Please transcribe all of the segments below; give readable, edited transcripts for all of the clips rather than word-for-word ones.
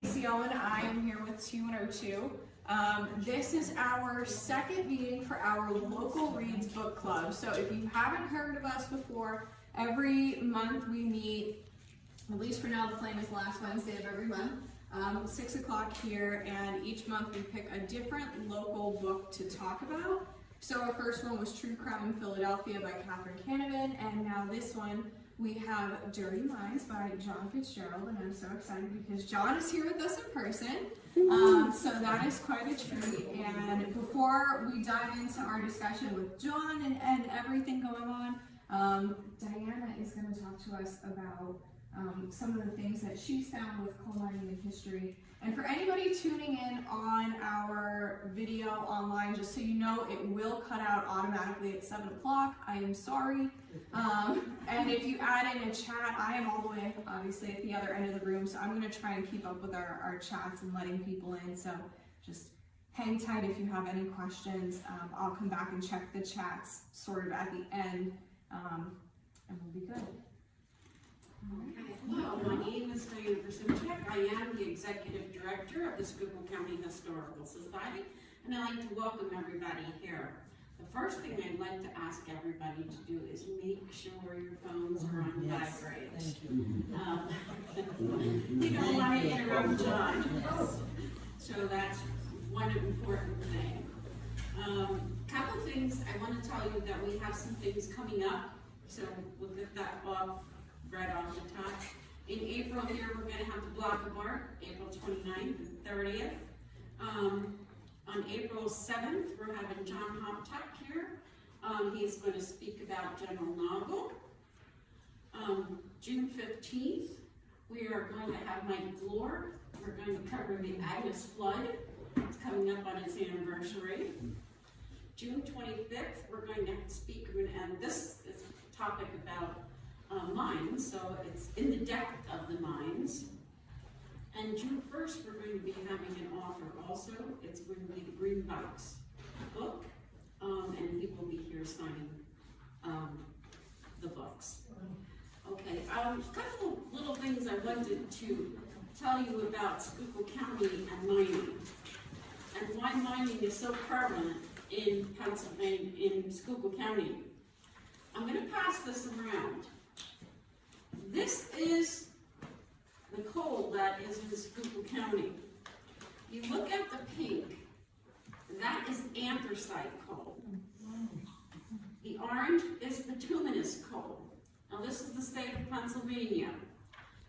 Owen. I am here with T-102. This is our second meeting for our local Reads book club. So if you haven't heard of us before, every month we meet, at least for now the plan is last Wednesday of every month, 6 o'clock here, and each month we pick a different local book to talk about. So our first one was True Crime in Philadelphia by Catherine Canavan, and now this one we have Dirty Minds by John Fitzgerald, and I'm so excited because John is here with us in person. So that is quite a treat. And before we dive into our discussion with John and everything going on, Diana is going to talk to us about some of the things that she's found with coal mining and history. And for anybody tuning in on our video online, just so you know, it will cut out automatically at 7 o'clock. I am sorry. And if you add in a chat, I am all the way, obviously, at the other end of the room, so I'm going to try and keep up with our chats and letting people in. So just hang tight if you have any questions. I'll come back and check the chats sort of at the end, and we'll be good. Hello, my name is Diana Brzezinski. I am the Executive Director of the Schuylkill County Historical Society, and I'd like to welcome everybody here. The first thing I'd like to ask everybody to do is make sure your phones are on vibrate. You don't want to interrupt John. So that's one important thing. Couple things I want to tell you that we have some things coming up, so we'll get that off right off the top. In April here, we're going to have the Block of Art, April 29th and 30th. On April 7th, we're having John Hoptuck here. He's going to speak about General Novel. June 15th, we are going to have Mike Glore. We're going to cover the Agnes Flood. It's coming up on its anniversary. June 25th, we're going to speak, and this is a topic about mines, so it's in the depth of the mines. And June 1st, we're going to be having an author also. It's going to be the Green Box book, and he will be here signing the books. Okay, a couple little things I wanted to tell you about Schuylkill County and mining, and why mining is so prevalent in Pennsylvania, in Schuylkill County. I'm going to pass this around. This is the coal that is in Schuylkill County. You look at the pink, that is anthracite coal. The orange is bituminous coal. Now this is the state of Pennsylvania.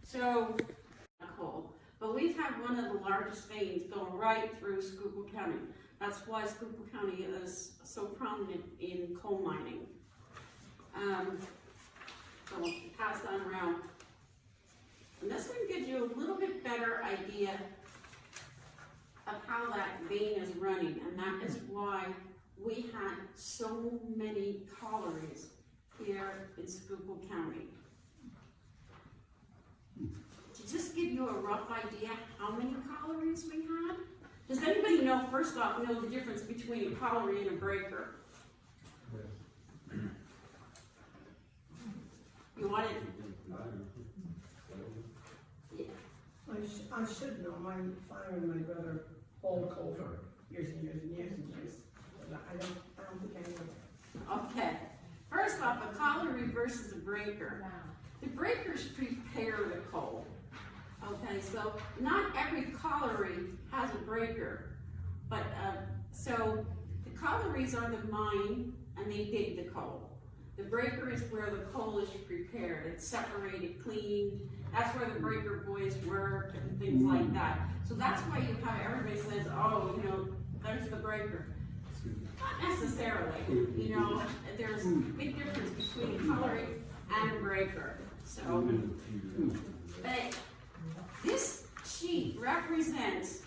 So, coal. But we've had one of the largest veins go right through Schuylkill County. That's why Schuylkill County is so prominent in coal mining. So I'll pass that around. And this one gives you a little bit better idea of how that vein is running, and that is why we had so many collieries here in Schuylkill County. To just give you a rough idea how many collieries we had, does anybody know, first off, know the difference between a colliery and a breaker? You wanted? Yeah. I should know. My father and my brother hauled coal for years and years and years and years. But I don't think I know. Okay. First off, a colliery versus a breaker. The breakers prepare the coal. Okay, so not every colliery has a breaker, but so the collieries are the mine and they dig the coal. The breaker is where the coal is prepared. It's separated, cleaned. That's where the breaker boys work and things like that. So that's why you have everybody says, oh, you know, there's the breaker. Not necessarily. You know, there's a big difference between a colliery and a breaker. So, but this sheet represents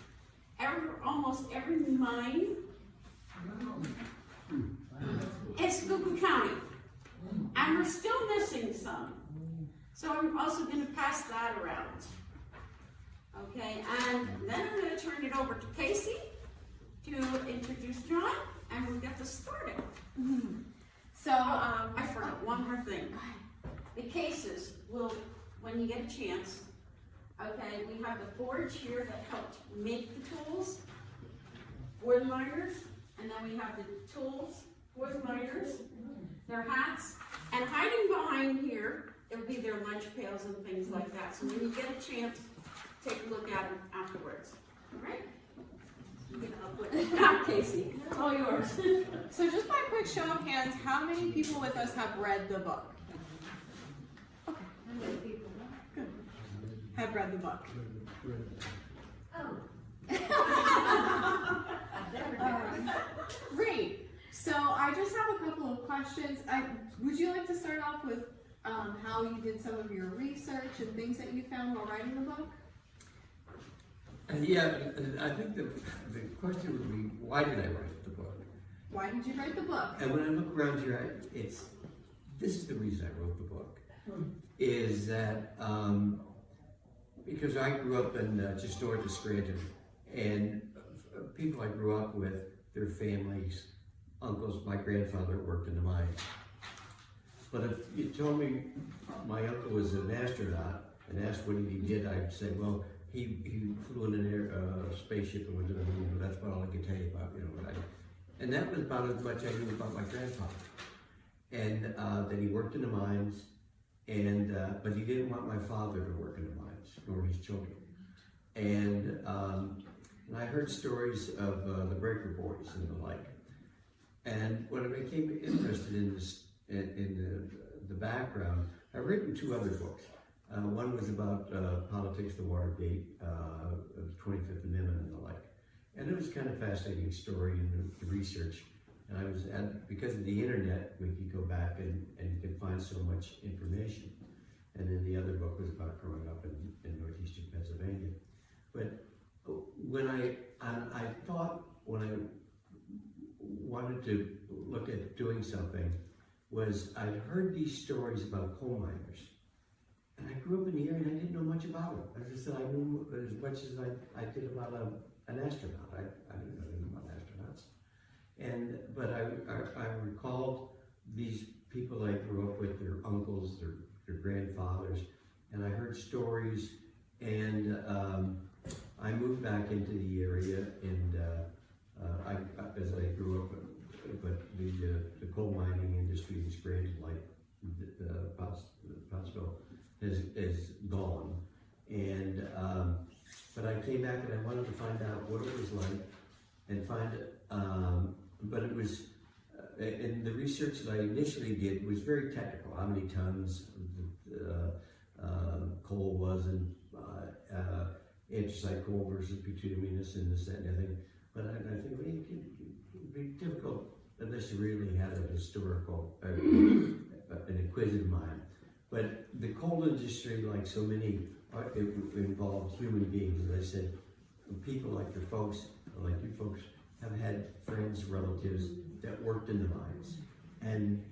almost every mine in Schuylkill County. And we're still missing some. So I'm also going to pass that around. Okay, and then I'm going to turn it over to Casey to introduce John, and we'll get this started. So, I forgot one more thing. The cases will, when you get a chance, Okay, we have the forge here that helped make the tools for the miners, and then we have the tools for the miners, their hats, and hiding behind here, it'll be their lunch pails and things like that. So when you get a chance, take a look at them afterwards. All right? Now, Casey, it's all yours. So just by a quick show of hands, how many people with us have read the book? Okay. Good. Have read the book. Great. So I just have a couple of questions. Would you like to start off with how you did some of your research and things that you found while writing the book? Yeah, I think the question would be, why did I write the book? Why did you write the book? And when I look around here, this is the reason I wrote the book, is that because I grew up in just north of Scranton, and people I grew up with, their families, uncles, my grandfather worked in the mines. But if you told me my uncle was an astronaut and asked what he did, I'd say, well, he flew in an spaceship and went to the moon. That's about all I could tell you about, and that was about as much I knew about my grandfather. And that he worked in the mines, and but he didn't want my father to work in the mines, nor his children. And I heard stories of the Breaker Boys and the like. And when I became interested in this, in the background, I've written 2 other books. One was about politics, the Watergate, the 25th Amendment and the like. And it was kind of fascinating story and the research. And I was because of the internet, we could go back and you can find so much information. And then the other book was about growing up in northeastern Pennsylvania. But when I thought when I wanted to look at doing something was I'd heard these stories about coal miners. And I grew up in the area and I didn't know much about it. I just said I knew as much as I did about an astronaut. I didn't know anything about astronauts. But I recalled these people I grew up with, their uncles, their grandfathers, and I heard stories. And I moved back into the area, and as I grew up, but the coal mining industry in Scranton, like Pottsville, is gone. And but I came back and I wanted to find out what it was like, and but it was, and the research that I initially did was very technical. How many tons coal was, and anthracite coal versus bituminous and this, that, and everything. But I think it would be difficult unless you really had a historical, an inquisitive mind. But the coal industry, like so many, it involved human beings. As I said, people like your folks, like you folks, have had friends, relatives that worked in the mines. And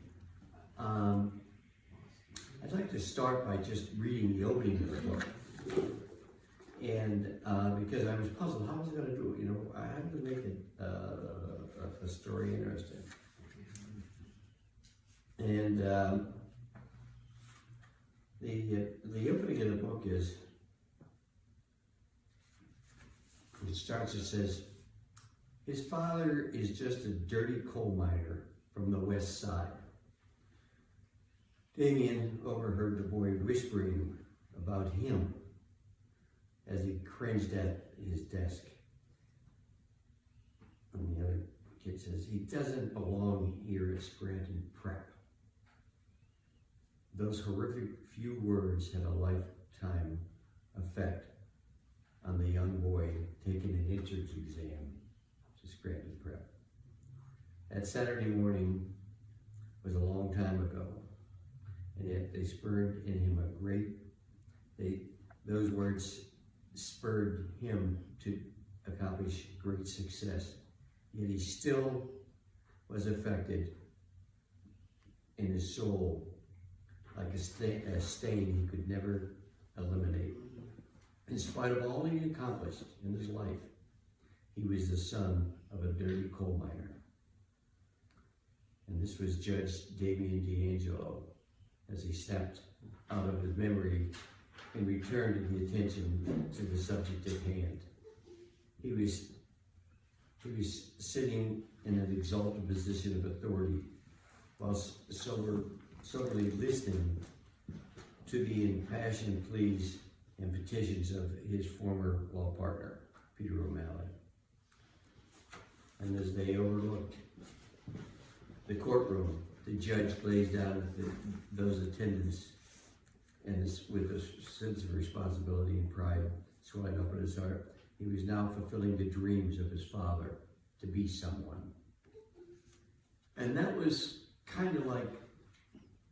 I'd like to start by just reading the opening of the book. And because I was puzzled, how was I going to do it? I had to make it a story interesting. And the opening of the book is, it starts, it says, his father is just a dirty coal miner from the west side. Damien overheard the boy whispering about him as he cringed at his desk. And the other kid says, he doesn't belong here at Scranton Prep. Those horrific few words had a lifetime effect on the young boy taking an entrance exam to Scranton Prep. That Saturday morning was a long time ago, and yet they spurred in him those words spurred him to accomplish great success. Yet he still was affected in his soul, like a stain he could never eliminate. In spite of all he accomplished in his life, he was the son of a dirty coal miner. And this was Judge Damien D'Angelo as he stepped out of his memory and returned the attention to the subject at hand. He was sitting in an exalted position of authority, while soberly listening to the impassioned pleas and petitions of his former law partner, Peter O'Malley. And as they overlooked the courtroom, the judge blazed out at those attendants, and with a sense of responsibility and pride swelling up in his heart, he was now fulfilling the dreams of his father to be someone. And that was kind of like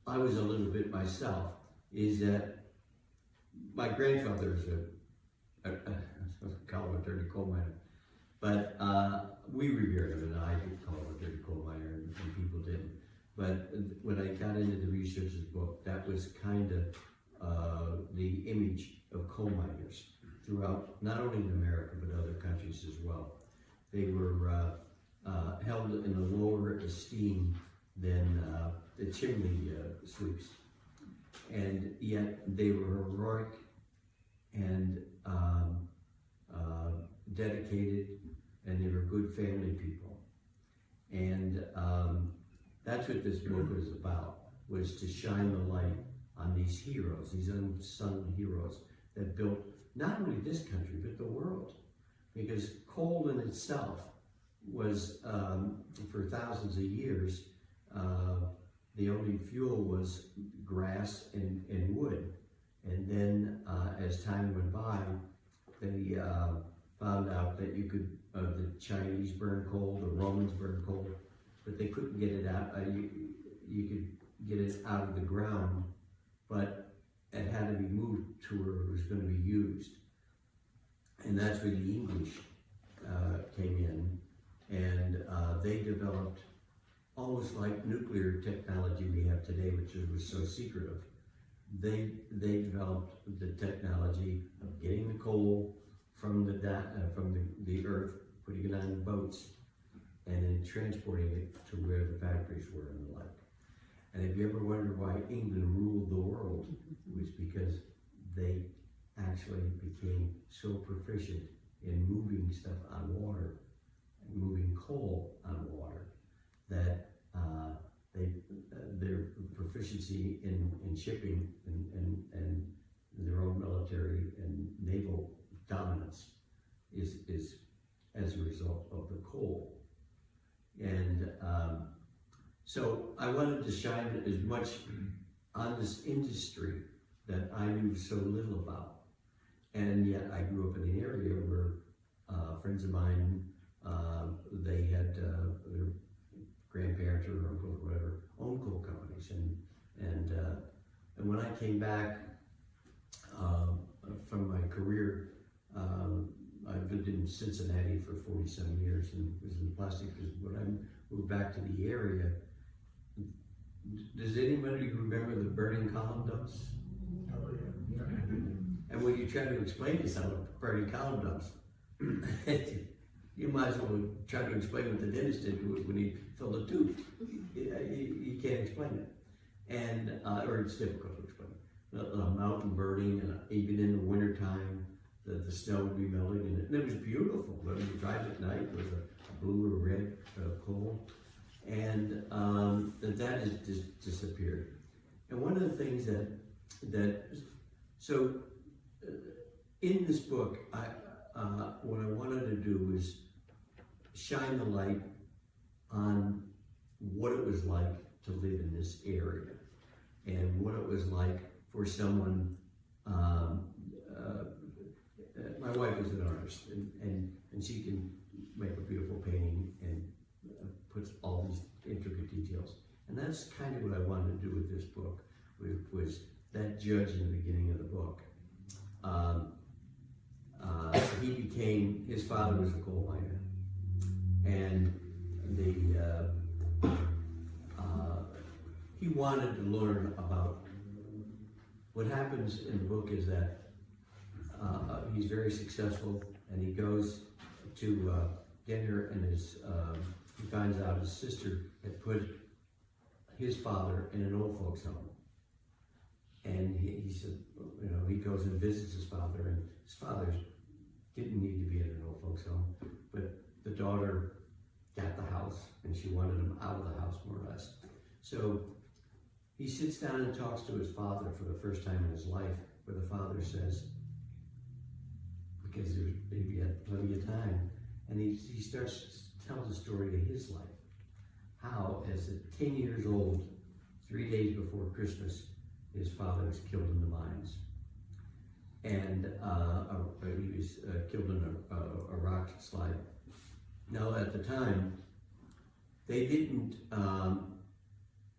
I was a little bit myself, is that my grandfather is a call him a dirty coal miner, but we revered him, and I did call him a dirty coal miner, and people didn't. But when I got into the research of the book, that was kind of the image of coal miners throughout, not only in America, but other countries as well. They were held in a lower esteem than the chimney sweeps. And yet they were heroic and dedicated, and they were good family people. And that's what this book was about, was to shine the light on these heroes, these unsung heroes that built not only this country, but the world. Because coal in itself was, for thousands of years, the only fuel was grass and wood. And then as time went by, they found out that you could, the Chinese burn coal, the Romans burn coal, but they couldn't get it out. You could get it out of the ground, but it had to be moved to where it was going to be used. And that's where the English came in, and they developed almost like nuclear technology we have today, which was so secretive. They developed the technology of getting the coal from the earth, putting it on boats, and then transporting it to where the factories were and the like. And if you ever wonder why England ruled the world, it was because they actually became so proficient in moving stuff on water, moving coal on water, that their proficiency in shipping and their own military and naval dominance is as a result of the coal. And so I wanted to shine as much on this industry that I knew so little about. And yet I grew up in an area where friends of mine, they had their grandparents or uncles or whatever owned coal companies. And when I came back from my career, I lived in Cincinnati for 47 years and was in the plastic business. When I moved back to the area, does anybody remember the burning column dumps? Oh, yeah. And when you try to explain to someone burning column dumps, you might as well try to explain what the dentist did when he filled a tooth. You can't explain it. And, or it's difficult to explain. The mountain burning, and even in the wintertime, the snow would be melting, and it was beautiful. When you drive at night with a blue or red coal. And that has just disappeared. And one of the things so in this book, what I wanted to do was shine the light on what it was like to live in this area, and what it was like for someone. My wife is an artist, and she can make a beautiful painting and puts all these intricate details. And that's kind of what I wanted to do with this book, was that judge in the beginning of the book. His father was a coal miner, and he wanted to learn about what happens in the book is that he's very successful, and he goes to dinner, and he finds out his sister had put his father in an old folks home. And he said, you know, he goes and visits his father, and his father didn't need to be in an old folks home, but the daughter got the house, and she wanted him out of the house, more or less. So he sits down and talks to his father for the first time in his life, where the father says, because there's maybe had plenty of time, and he starts to tell the story of his life. How, as 10 years old, 3 days before Christmas, his father was killed in the mines. And he was killed in a rock slide. Now, at the time, they didn't,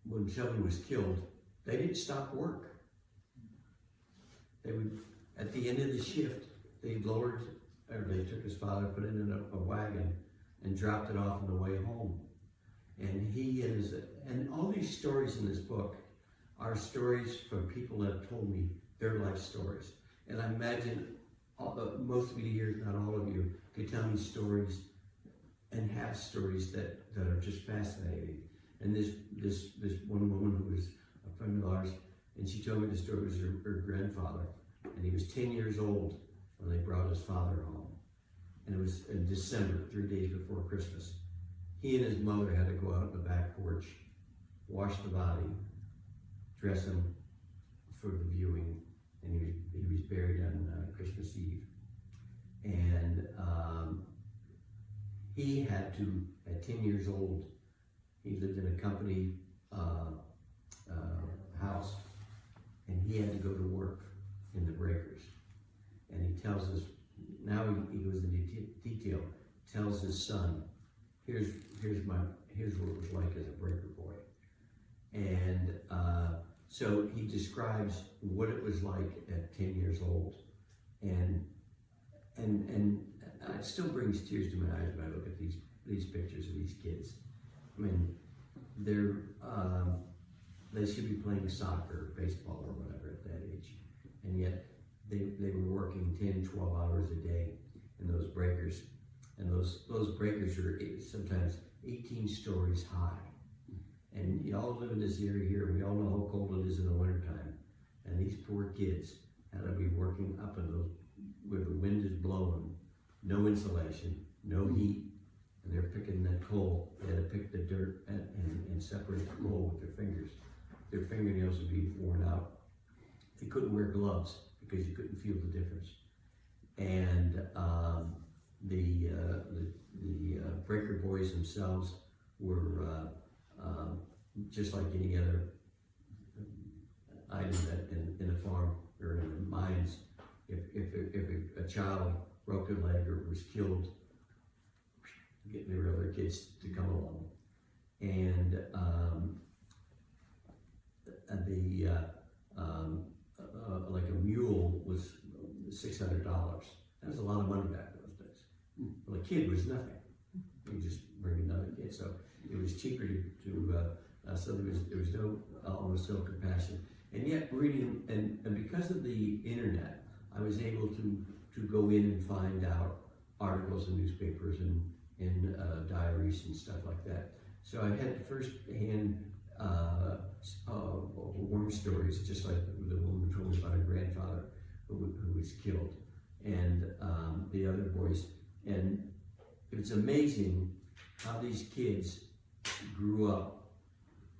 when someone was killed, they didn't stop work. They would, at the end of the shift, they took his father, put it in a wagon, and dropped it off on the way home. And all these stories in this book are stories from people that have told me their life stories. And I imagine most of you here, not all of you, could tell me stories and have stories that are just fascinating. And this one woman who was a friend of ours, and she told me the story was her grandfather, and he was 10 years old when they brought his father home. And it was in December, 3 days before Christmas. He and his mother had to go out on the back porch, wash the body, dress him for the viewing, and he was buried on Christmas Eve. And he had to, at 10 years old, he lived in a company house, and he had to go to work in the breakers. And he tells us, now he goes into detail, tells his son, here's what it was like as a breaker boy. And so he describes what it was like at 10 years old. And it still brings tears to my eyes when I look at these pictures of these kids. I mean, they should be playing soccer, baseball, or whatever at that age. And yet they were working 10, 12 hours a day in those breakers. And those breakers are sometimes 18 stories high. And you all live in this area here, and we all know how cold it is in the wintertime. And these poor kids had to be working up in those, where the wind is blowing, no insulation, no heat, and they're picking that coal. They had to pick the dirt and separate the coal with their fingers. Their fingernails would be worn out. They couldn't wear gloves because you couldn't feel the difference. And the breaker boys themselves were just like any other item that in a farm or in the mines. If a child broke their leg or was killed, there were other kids to come along. And like a mule was $600. That was a lot of money back in those days. Well, a kid was nothing. You just bring another kid. So it was cheaper so there was no, almost no compassion. And yet reading, and because of the internet, I was able to go in and find out articles in newspapers and in diaries and stuff like that. So I had first-hand warm stories, just like the woman told me about her grandfather who was killed, and the other boys. And it's amazing how these kids grew up.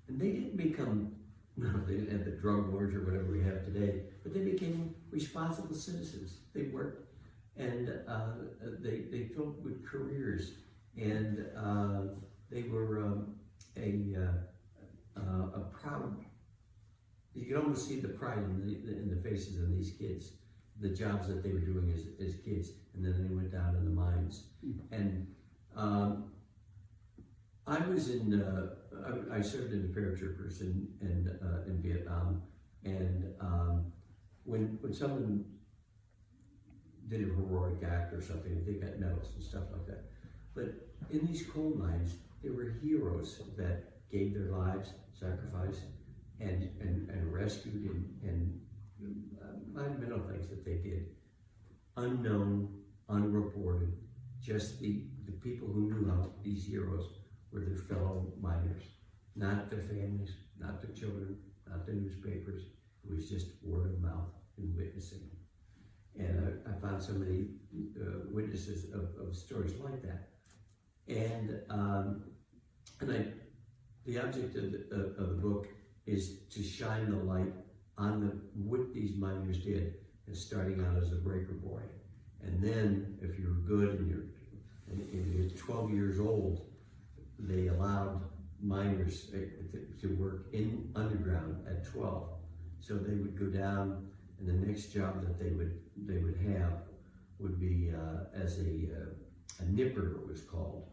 And they didn't become, they didn't have the drug lords or whatever we have today, but they became responsible citizens. They worked, and they filled with careers, and they were a proud. You could almost see the pride in the faces of these kids, the jobs that they were doing as kids, and then they went down in the mines. And I was I served in the paratroopers in Vietnam, and when someone did a heroic act or something, they got medals and stuff like that. But in these coal mines, there were heroes that gave their lives, sacrificed, and rescued and monumental things that they did. Unknown, unreported, just the people who knew how these heroes were their fellow miners, not their families, not their children, not the newspapers. It was just word of mouth and witnessing. And I found so many witnesses of stories like that. And the object of the book is to shine the light on what these miners did, and starting out as a breaker boy. And then, if you're good and you're 12 years old, they allowed miners to work in underground at 12. So they would go down, and the next job that they would have would be as a nipper, it was called.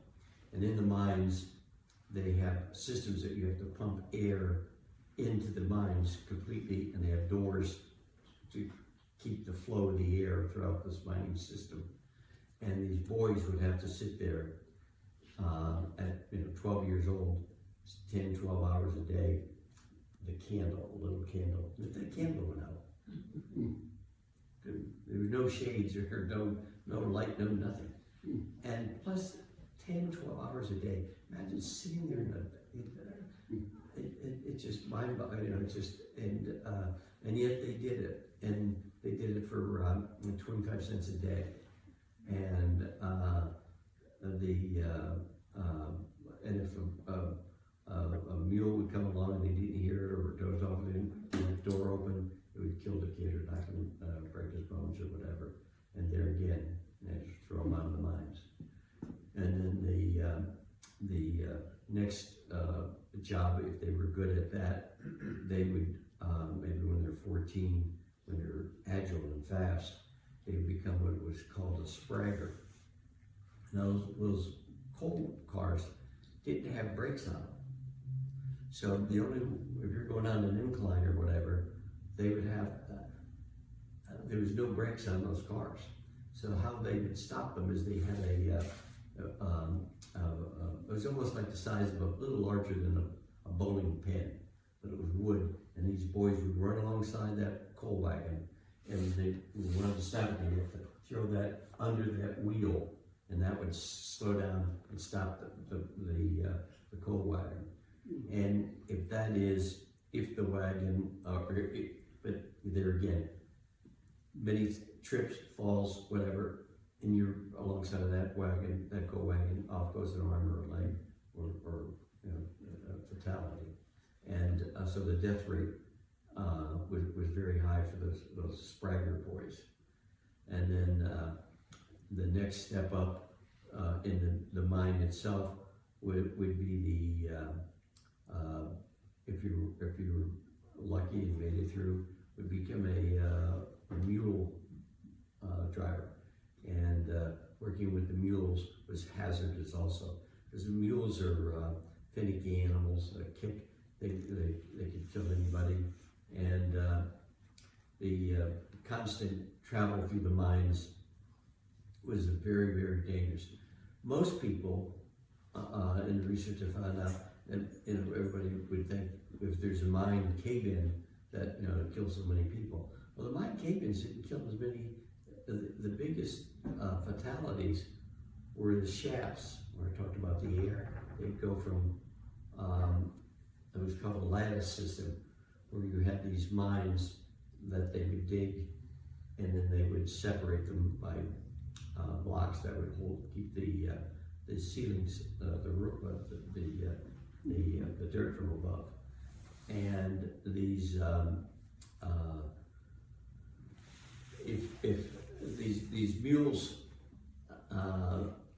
And in the mines, they have systems that you have to pump air into the mines completely, and they have doors to keep the flow of the air throughout this mining system. And these boys would have to sit there at 12 years old, 10, 12 hours a day, the little candle. If that candle went out, there was no shades or no light, no nothing. And plus 10, 12 hours a day. Imagine sitting there it's just mind-boggling, and yet they did it, and they did it for 25 cents a day. And and if a mule would come along and they didn't hear it or dozed off, and the door open, it would kill the kid or knock him, break his bones or whatever. And there again, they just throw them out of the mines. And then the next job, if they were good at that, they would maybe when they're 14, when they're agile and fast, they would become what was called a spragger. And those coal cars didn't have brakes on them. So if you're going down an incline or whatever, they would have, there was no brakes on those cars. So how they would stop them is they had it was almost like the size of a little larger than a bowling pin, but it was wood, and these boys would run alongside that coal wagon, and they wanted to stop it, they had to throw that under that wheel, and that would slow down and stop the coal wagon. And if the wagon, but there again, many trips, falls, whatever, and you're alongside of that wagon, that coal wagon, off goes an arm or a leg, or fatality. And so the death rate was very high for those spragger boys. And then the next step up in the mine itself would be if you were lucky and made it through, would become a mule driver. And working with the mules was hazardous also, because the mules are finicky animals that kick. They could kill anybody, and the constant travel through the mines was very, very dangerous. Most people in the research I found out that everybody would think if there's a mine cave-in that it kills so many people. Well, the mine cave-ins didn't kill as many. The biggest fatalities were the shafts, where I talked about the air. They'd go from, it was called a lattice system, where you had these mines that they would dig, and then they would separate them by blocks that would keep the ceilings, the roof, the dirt from above. And these, if these mules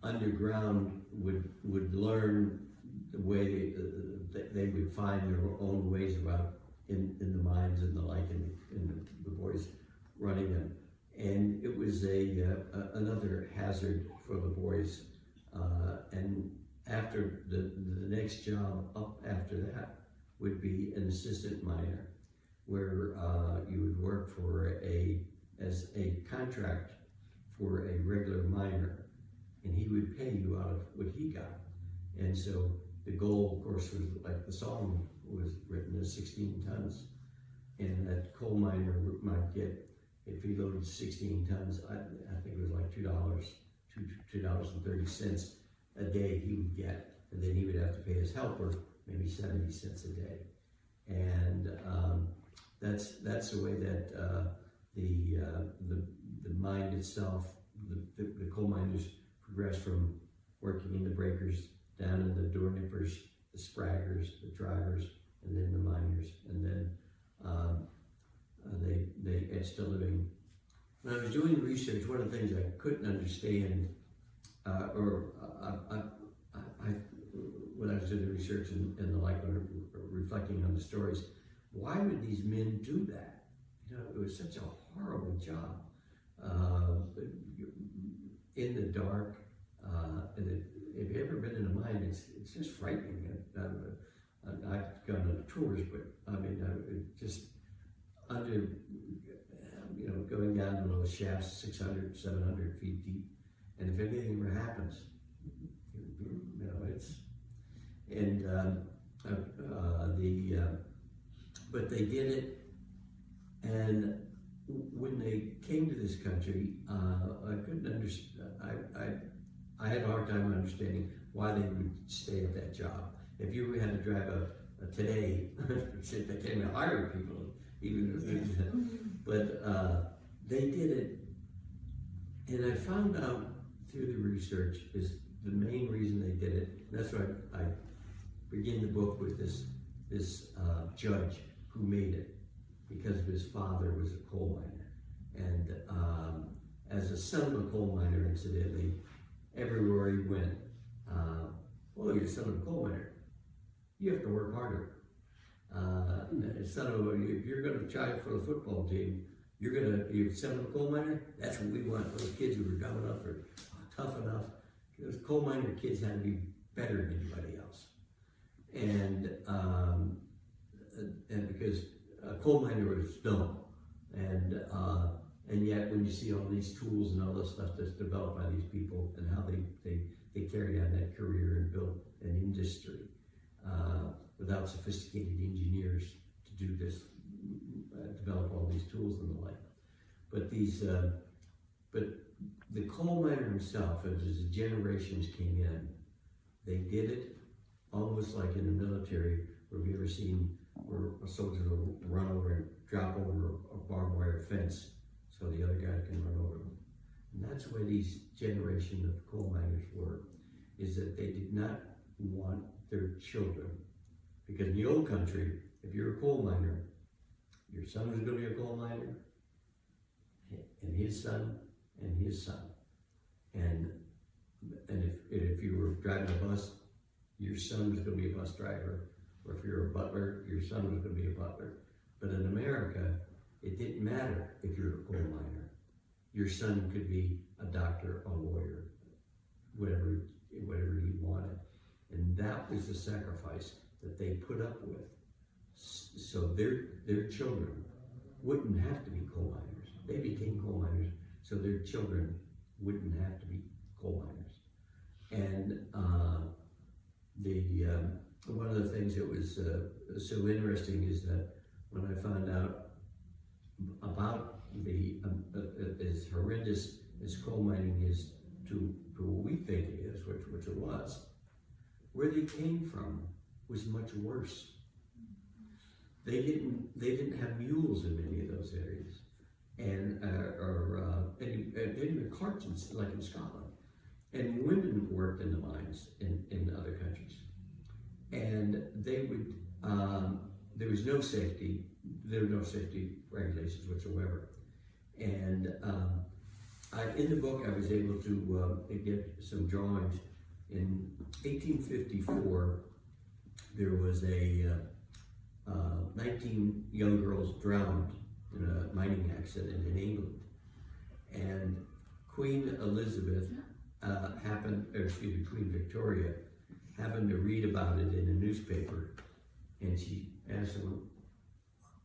underground would learn the way they would find their own ways about in the mines and the like, and the boys running them. And it was another hazard for the boys. And after the next job up after that would be an assistant miner, where you would work as a contract for a regular miner, and he would pay you out of what he got. And so the goal, of course, was like the song was written as 16 tons, and that coal miner might get, if he loaded 16 tons, I think it was like $2.30 a day he would get, and then he would have to pay his helper maybe 70 cents a day. And that's the way that the mine itself, the coal miners progress from working in the breakers down in the door nippers, the spraggers, the drivers, and then the miners, and then they edged a living. When I was doing research, one of the things I couldn't understand, when I was doing the research and the like, when reflecting on the stories, why would these men do that? You know, it was such a horrible job. In the dark, and if you've ever been in a mine, it's just frightening. I've gone on tours, but I mean, just under, you know, going down to those shafts 600, 700 feet deep, and if anything ever happens, you know, it's, and but they did it, and when they came to this country, I couldn't understand. I had a hard time understanding why they would stay at that job. If you had to drive a today, if they came to hire people, even, but they did it, and I found out through the research is the main reason they did it. And that's why I begin the book with this judge who made it, because his father was a coal miner, and as a son of a coal miner, incidentally, everywhere he went, well, you're son of a coal miner, you have to work harder. If you're going to try for the football team, you're son of a coal miner. That's what we want. Those kids who were dumb enough or tough enough. Those coal miner kids had to be better than anybody else, and because a coal miner was dumb, and yet when you see all these tools and all this stuff that's developed by these people and how they carried on that career and built an industry without sophisticated engineers to do this, develop all these tools and the like. But but the coal miner himself, as the generations came in, they did it almost like in the military, where we ever seen where a soldier will run over and drop over a barbed wire fence so the other guy can run over them. And that's the way these generation of coal miners were, is that they did not want their children. Because in the old country, if you're a coal miner, your son was going to be a coal miner, and his son, and his son. And if you were driving a bus, your son was going to be a bus driver. Or if you're a butler, your son was going to be a butler. But in America, it didn't matter if you're a coal miner. Your son could be a doctor, a lawyer, whatever he wanted. And that was the sacrifice that they put up with. So their children wouldn't have to be coal miners. They became coal miners, so their children wouldn't have to be coal miners. And one of the things that was so interesting is that when I found out about as horrendous as coal mining is to what we think it is, which it was, where they came from was much worse. They didn't have mules in many of those areas, and even carts, like in Scotland, and women worked in the mines in other countries, and they would there was no safety. There were no safety regulations whatsoever, and in the book I was able to get some drawings. In 1854, there was 19 young girls drowned in a mining accident in England, and Queen Elizabeth Queen Victoria happened to read about it in a newspaper, and she asked them,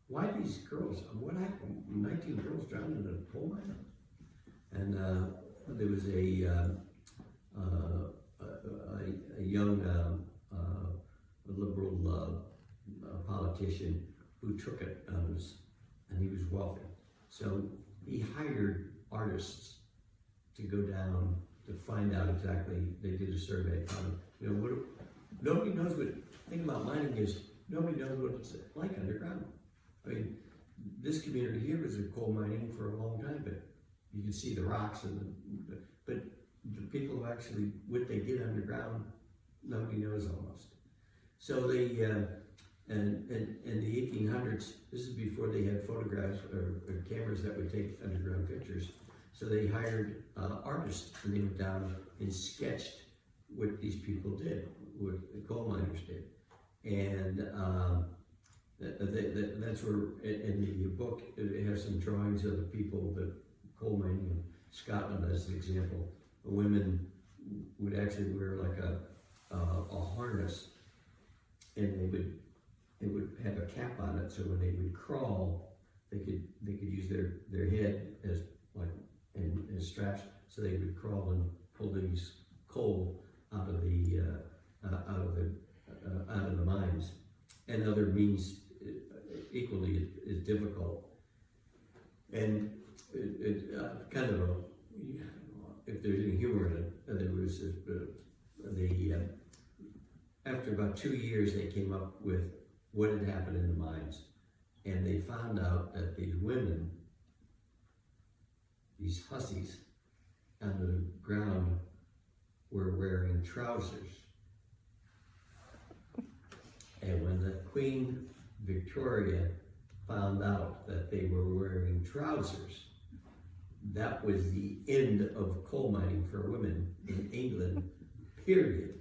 "Why these girls? What happened? 19 girls drowned in a coal mine?" And there was a young liberal politician who took it, and he was wealthy. So he hired artists to go down to find out exactly. They did a survey, found, nobody knows what. The thing about mining is nobody knows what it's like underground. I mean, this community here was a coal mining for a long time, but you can see the rocks but the people who actually, what they did underground, nobody knows almost. So they, in the 1800s, this is before they had photographs or cameras that would take underground pictures. So they hired artists, and they went down and sketched what these people did, what the coal miners did. And that's where, in the book, it has some drawings of the people, the coal mining in Scotland as an example. The women would actually wear like a harness, and they would have a cap on it, so when they would crawl, they could use their head as like and straps, so they would crawl and pull these coal out of the mines, and other means equally as difficult. And it kind of if there's any humor in it, there was after about 2 years they came up with what had happened in the mines, and they found out that these women, these hussies on the ground, were wearing trousers. And when the Queen Victoria found out that they were wearing trousers, that was the end of coal mining for women in England, period.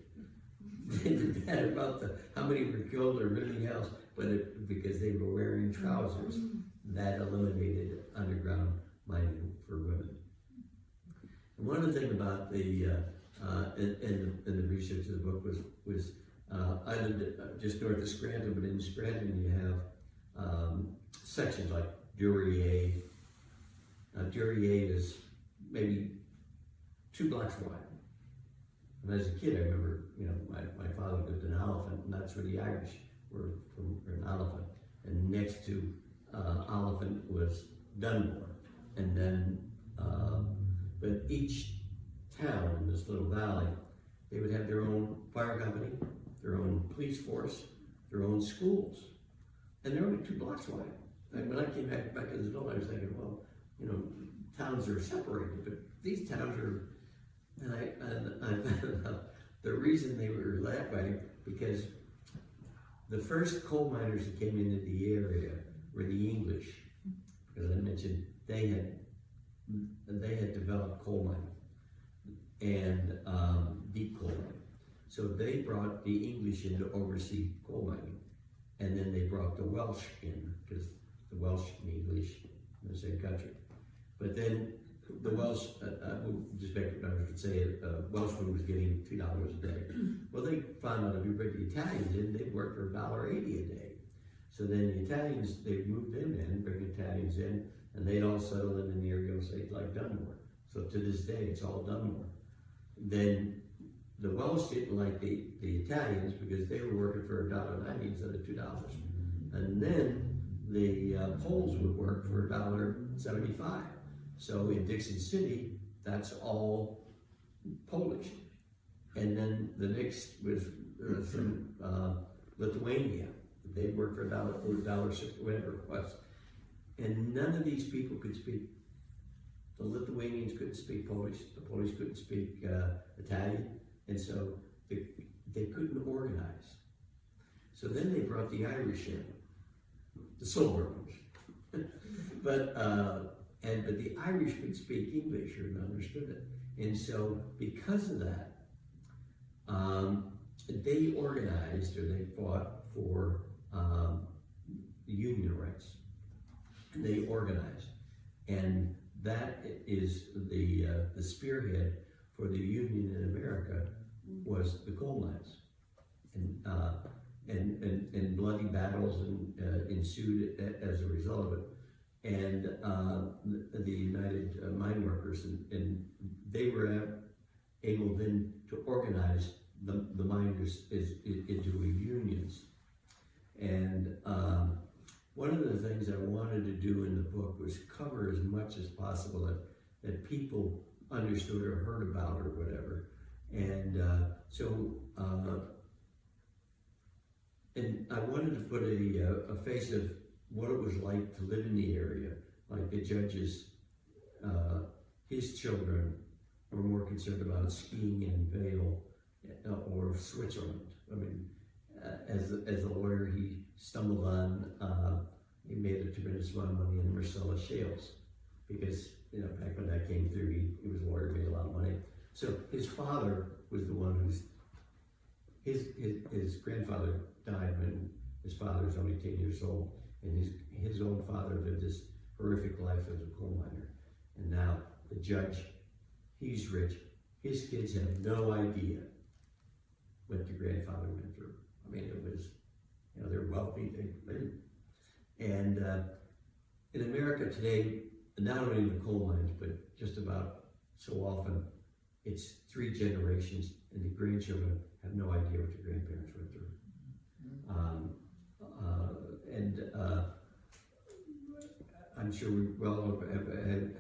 They did that about how many were killed or anything else, but because they were wearing trousers, that eliminated underground mining for women. And one of the things about the in the research of the book was I lived just north of Scranton, but in Scranton you have sections like Duryea. Duryea is maybe 2 blocks wide. And as a kid, I remember, my father lived in Oliphant, and that's where the Irish were from, in Oliphant. And next to Oliphant was Dunmore. And then, but each town in this little valley, they would have their own fire company, their own police force, their own schools. And they're only 2 blocks wide. And when I came back as an adult, I was thinking, well, towns are separated, but these towns are, and I found out the reason they were that way, because the first coal miners that came into the area were the English, because I mentioned they had developed coal mining and deep coal mining. So they brought the English in to oversee coal mining, and then they brought the Welsh in, because the Welsh and English in the same country. But then the Welsh, just back I would say, Welsh food was getting $2 a day. Well, they found out if you bring the Italians in, they'd work for $1.80 a day. So then the Italians, they moved them in, bring Italians in, and they'd all settle in the area, say, like Dunmore. So to this day, it's all Dunmore. Then the Welsh didn't like the Italians because they were working for $1.90 instead of $2. And then the Poles would work for $1.75. So in Dixon City, that's all Polish. And then the next was from Lithuania. They'd work for $1.60, whatever it was. And none of these people could speak. The Lithuanians couldn't speak Polish. The Polish couldn't speak Italian. And so they couldn't organize. So then they brought the Irish in, the Silvermans. But the Irish could speak English and understood it. And so because of that, they organized, or they fought for union rights. They organized. And that is the spearhead for the union in America was the coal mines. And bloody battles ensued as a result of it. And the United Mine Workers, and they were able then to organize the miners into unions. And one of the things I wanted to do in the book was cover as much as possible that people understood or heard about or whatever. And and I wanted to put a face of what it was like to live in the area. Like the judges, his children were more concerned about skiing in Vail or Switzerland. I mean, as a lawyer, he stumbled on, he made a tremendous amount of money in the Marcellus shales because, you know, back when that came through, he was a lawyer, made a lot of money. So his father was the one who's, his grandfather died when his father was only 10 years old, and his own father lived this horrific life as a coal miner. And now the judge, he's rich, his kids have no idea what the grandfather went through. I mean, it was, you know, they're wealthy, and in America today, not only in the coal mines, but just about so often, it's 3 generations, and the grandchildren have no idea what the grandparents went through. I'm sure we well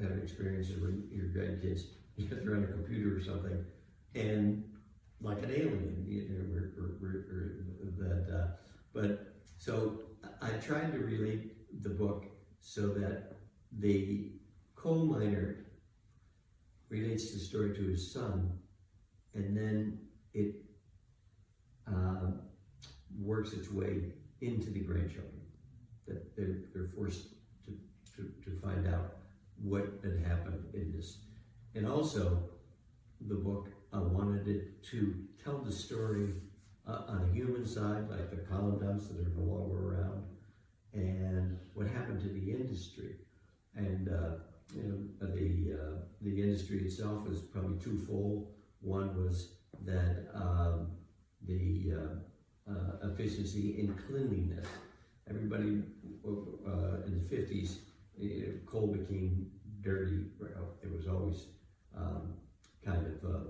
have experiences when your grandkids, they're on a computer or something, and like an alien, you know, but so I tried to relate the book so that the coal miner relates the story to his son, and then it works its way into the grandchildren, that they're forced to find out what had happened in this. And also, the book, I wanted it to tell the story on a human side, like the column dumps that are no longer around, and what happened to the industry. And you know, the industry itself was probably twofold. One was that the efficiency in cleanliness. Everybody in the 50s, coal became dirty. It was always kind of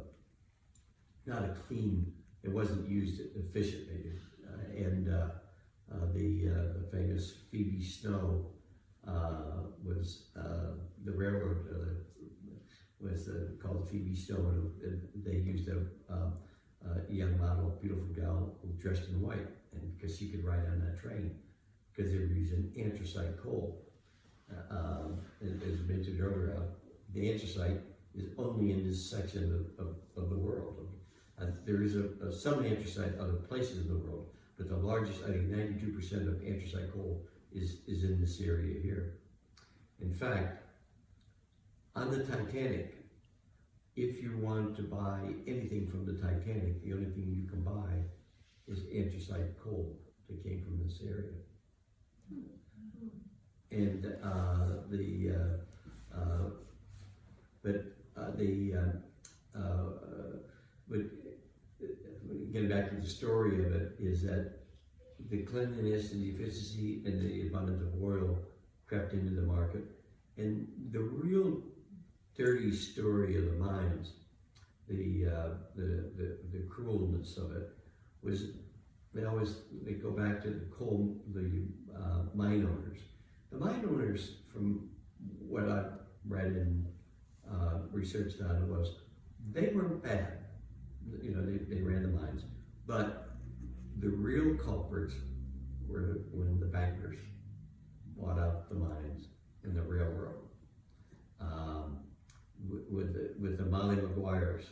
not a clean. It wasn't used efficiently, and the famous Phoebe Snow was the railroad was called the Phoebe Snow, and they used a young model, beautiful gal dressed in white, and because she could ride on that train, because they were using anthracite coal. As mentioned earlier, the anthracite is only in this section of the world. There is some anthracite other places in the world, but the largest, I think 92% of anthracite coal is in this area here. In fact, on the Titanic, if you want to buy anything from the Titanic, the only thing you can buy is anthracite coal that came from this area. And getting back to the story of it, is that the cleanliness and the efficiency and the abundance of oil crept into the market. And the real dirty story of the mines, the cruelness of it, was they go back to the mine owners. The mine owners, from what I've read and researched on it, was they weren't bad. You know, they ran the mines, but the real culprits were when the bankers bought out the mines and the railroad. With the Molly Maguires,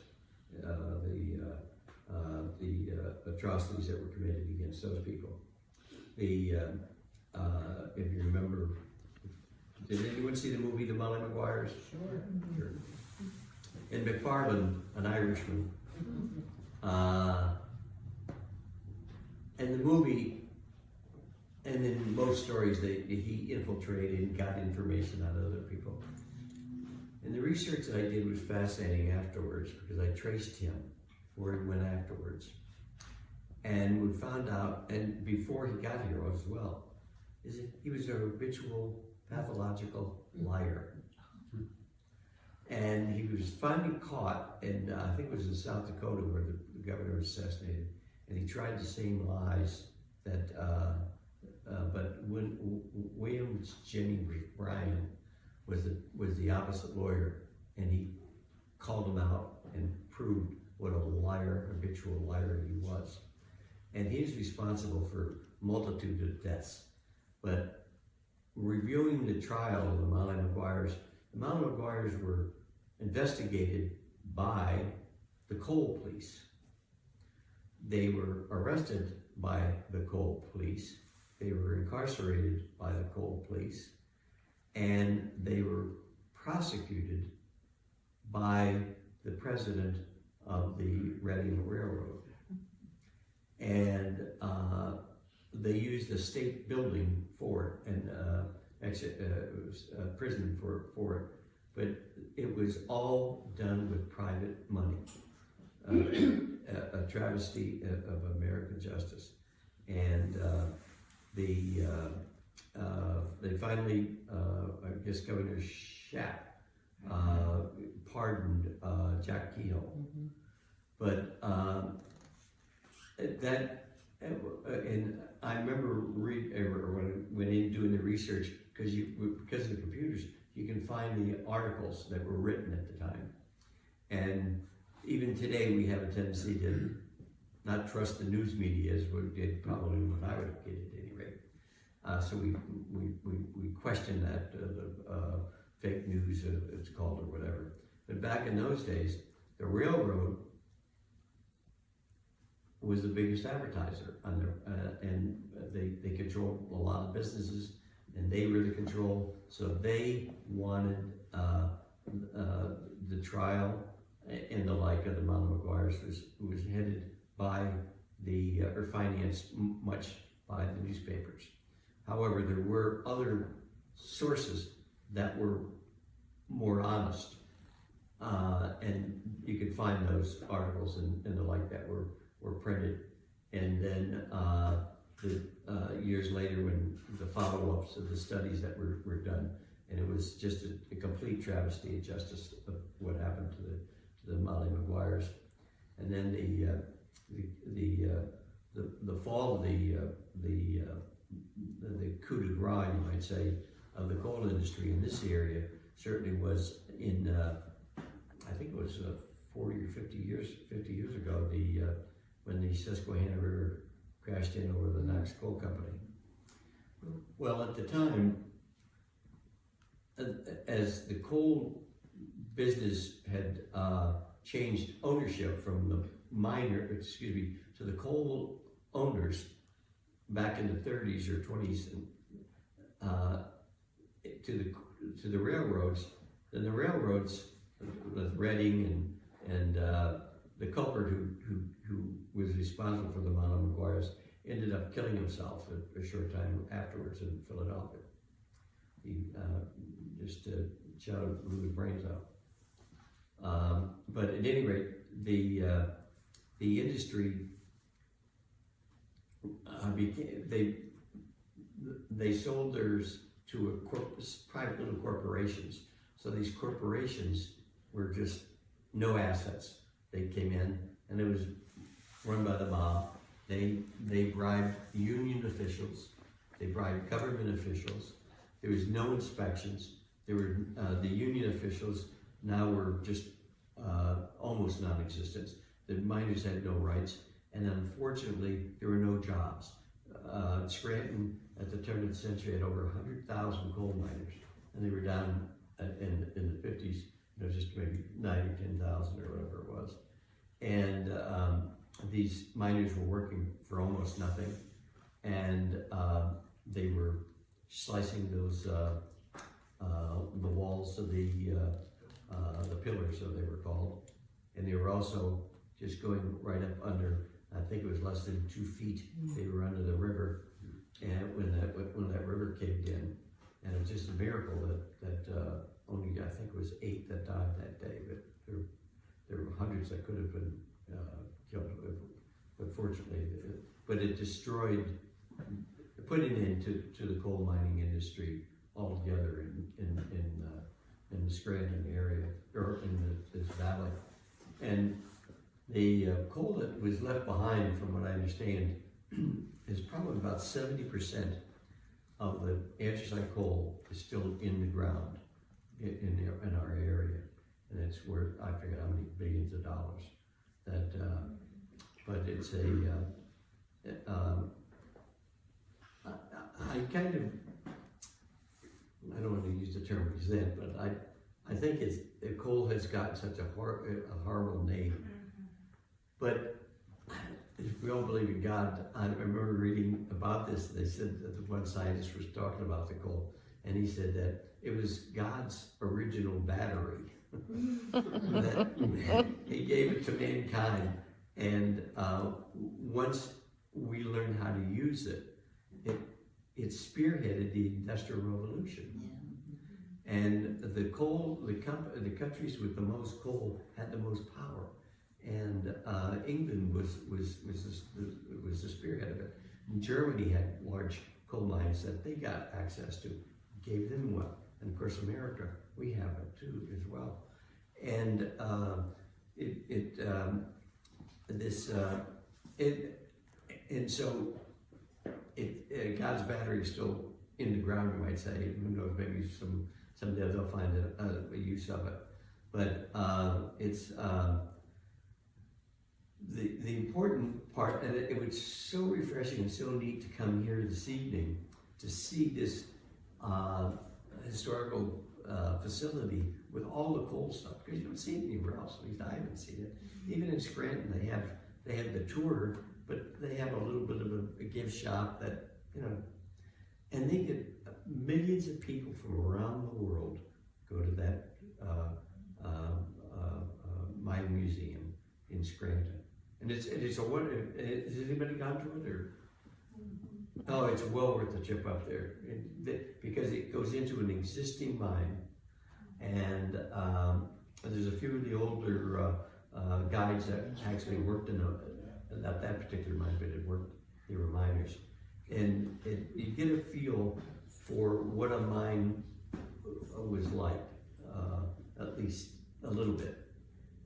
the atrocities that were committed against those people. If you remember, did anyone see the movie The Molly Maguires? Sure. And McFarlane, an Irishman, and the movie, and in most stories, he infiltrated and got information out of other people. And the research that I did was fascinating afterwards, because I traced him where he went afterwards. And we found out, and before he got here as well, is that he was a habitual pathological liar. And he was finally caught, and I think it was in South Dakota where the governor was assassinated, and he tried the same lies that, but when William Jennings Bryan was the opposite lawyer, and he called him out and proved what a liar, habitual liar he was. And he's responsible for multitude of deaths. But reviewing the trial of the Molly Maguires, the Molly Maguires were investigated by the coal police. They were arrested by the coal police. They were incarcerated by the coal police, and they were prosecuted by the president of the Reading Railroad. And they used the state building for it, and it was a prison for it. But it was all done with private money. A travesty of American justice. And they finally, I guess Governor Schapp pardoned Jack Kehoe. But and I remember when in doing the research, because of the computers, you can find the articles that were written at the time. And even today, we have a tendency to not trust the news media as we did probably when I was a kid at any rate. So we question that, fake news, it's called, or whatever. But back in those days, the railroad was the biggest advertiser on their, and they controlled a lot of businesses, and they were the control. So they wanted the trial and the like of the Molly Maguires was headed by the, or financed much by the newspapers. However, there were other sources that were more honest, and you could find those articles and the like that were printed. And then years later, when the follow-ups of the studies that were done, and it was just a complete travesty of justice of what happened to the Molly Maguires. And then the fall of the coup de grace, you might say, of the coal industry in this area certainly was in I think it was 40 or 50 years ago, when the Susquehanna River crashed in over the Knox Coal Company. Well, at the time, as the coal business had changed ownership from the to the coal owners back in the 30s or 20s, to the railroads. Then the railroads, with Reading and the culprit who was responsible for the Molly Maguires, ended up killing himself a short time afterwards in Philadelphia. He just blew his brains out. But at any rate, the industry they sold theirs to private little corporations. So these corporations were just no assets. They came in, and it was run by the mob. They bribed union officials. They bribed government officials. There was no inspections. There were the union officials now were just almost non-existent. The miners had no rights, and unfortunately, there were no jobs. Scranton at the turn of the century had over 100,000 coal miners, and they were down in the 50s, just maybe 90, 10,000 or whatever it was. And these miners were working for almost nothing, and they were slicing those the walls of the pillars, so they were called, and they were also just going right up under. I think it was less than 2 feet. They were under the river, and when that river caved in, and it was just a miracle that only, I think it was 8 that died that day, but there were hundreds that could have been killed. But fortunately, it destroyed, put an end to the coal mining industry altogether in the Scranton area, or in this valley. And the coal that was left behind, from what I understand, is probably about 70% of the anthracite coal is still in the ground in our area, and it's worth, I forget how many billions of dollars. But it's I kind of I don't want to use the term resent, but I think coal has gotten such a horrible name. But if we all believe in God, I remember reading about this. They said that the one scientist was talking about the coal, and he said that it was God's original battery. That he gave it to mankind, and once we learn how to use it, it spearheaded the Industrial Revolution. And the coal, the countries with the most coal had the most power, and England was the spearhead of it. And Germany had large coal mines that they got access to, gave them wealth, and of course America, we have it too as well. And God's battery is still in the ground, you might say. Who knows? Maybe someday they'll find a use of it. But it's the important part, and it was so refreshing and so neat to come here this evening to see this historical facility with all the coal stuff, because you don't see it anywhere else. At least I haven't seen it. Even in Scranton, they have the tour, but they have a little bit of a gift shop that, and they get millions of people from around the world go to that mine museum in Scranton, and it's a wonder. Has anybody gone to it or? Oh, it's well worth the trip up there because it goes into an existing mine, and there's a few of the older guides that actually worked in not that particular mine, but they were miners, and you get a feel for what a mine was like, at least a little bit,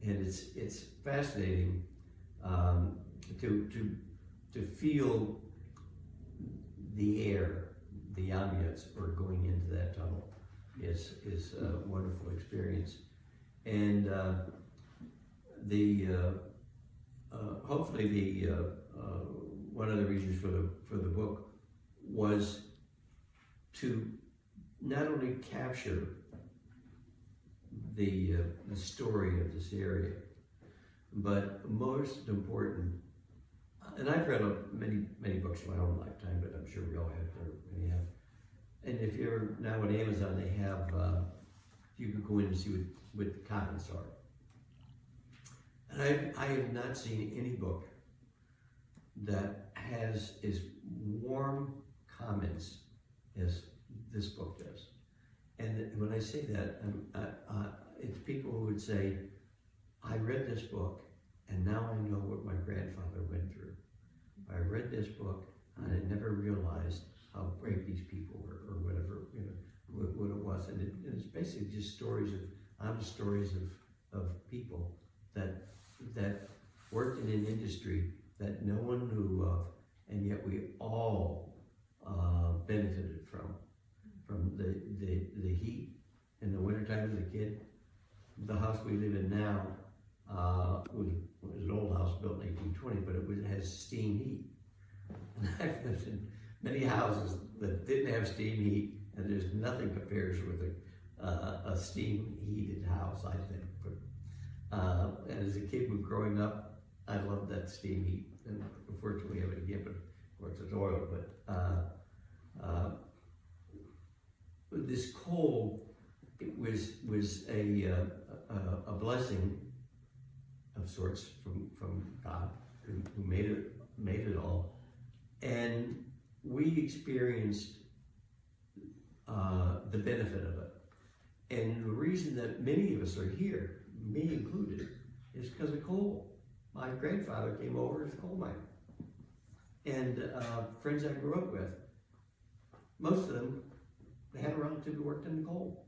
and it's fascinating to feel the air, the ambience, or going into that tunnel is a wonderful experience, and hopefully one of the reasons for the book was to not only capture the story of this area, but most important. And I've read many books in my own lifetime, but I'm sure we all have, or many have. And if you're now on Amazon, they have, you can go in and see what the comments are. And I have not seen any book that has as warm comments as this book does. And when I say that, it's people who would say, I read this book, and now I know what my grandfather went through. I read this book, and I never realized how brave these people were, or whatever, what it was. And it's basically just stories honest stories of people that worked in an industry that no one knew of, and yet we all benefited from the heat in the wintertime as a kid. The house we live in now was an old house built in 1820, but it has steam heat. And I've lived in many houses that didn't have steam heat, and there's nothing compares with a steam heated house, I think. But and as a kid growing up, I loved that steam heat, and unfortunately we have it again, but of course it's oil. But this coal, it was a blessing of sorts from God, who made it all, and we experienced the benefit of it. And the reason that many of us are here, me included, is because of coal. My grandfather came over as a coal miner, and friends I grew up with, most of them, they had a relative who worked in the coal,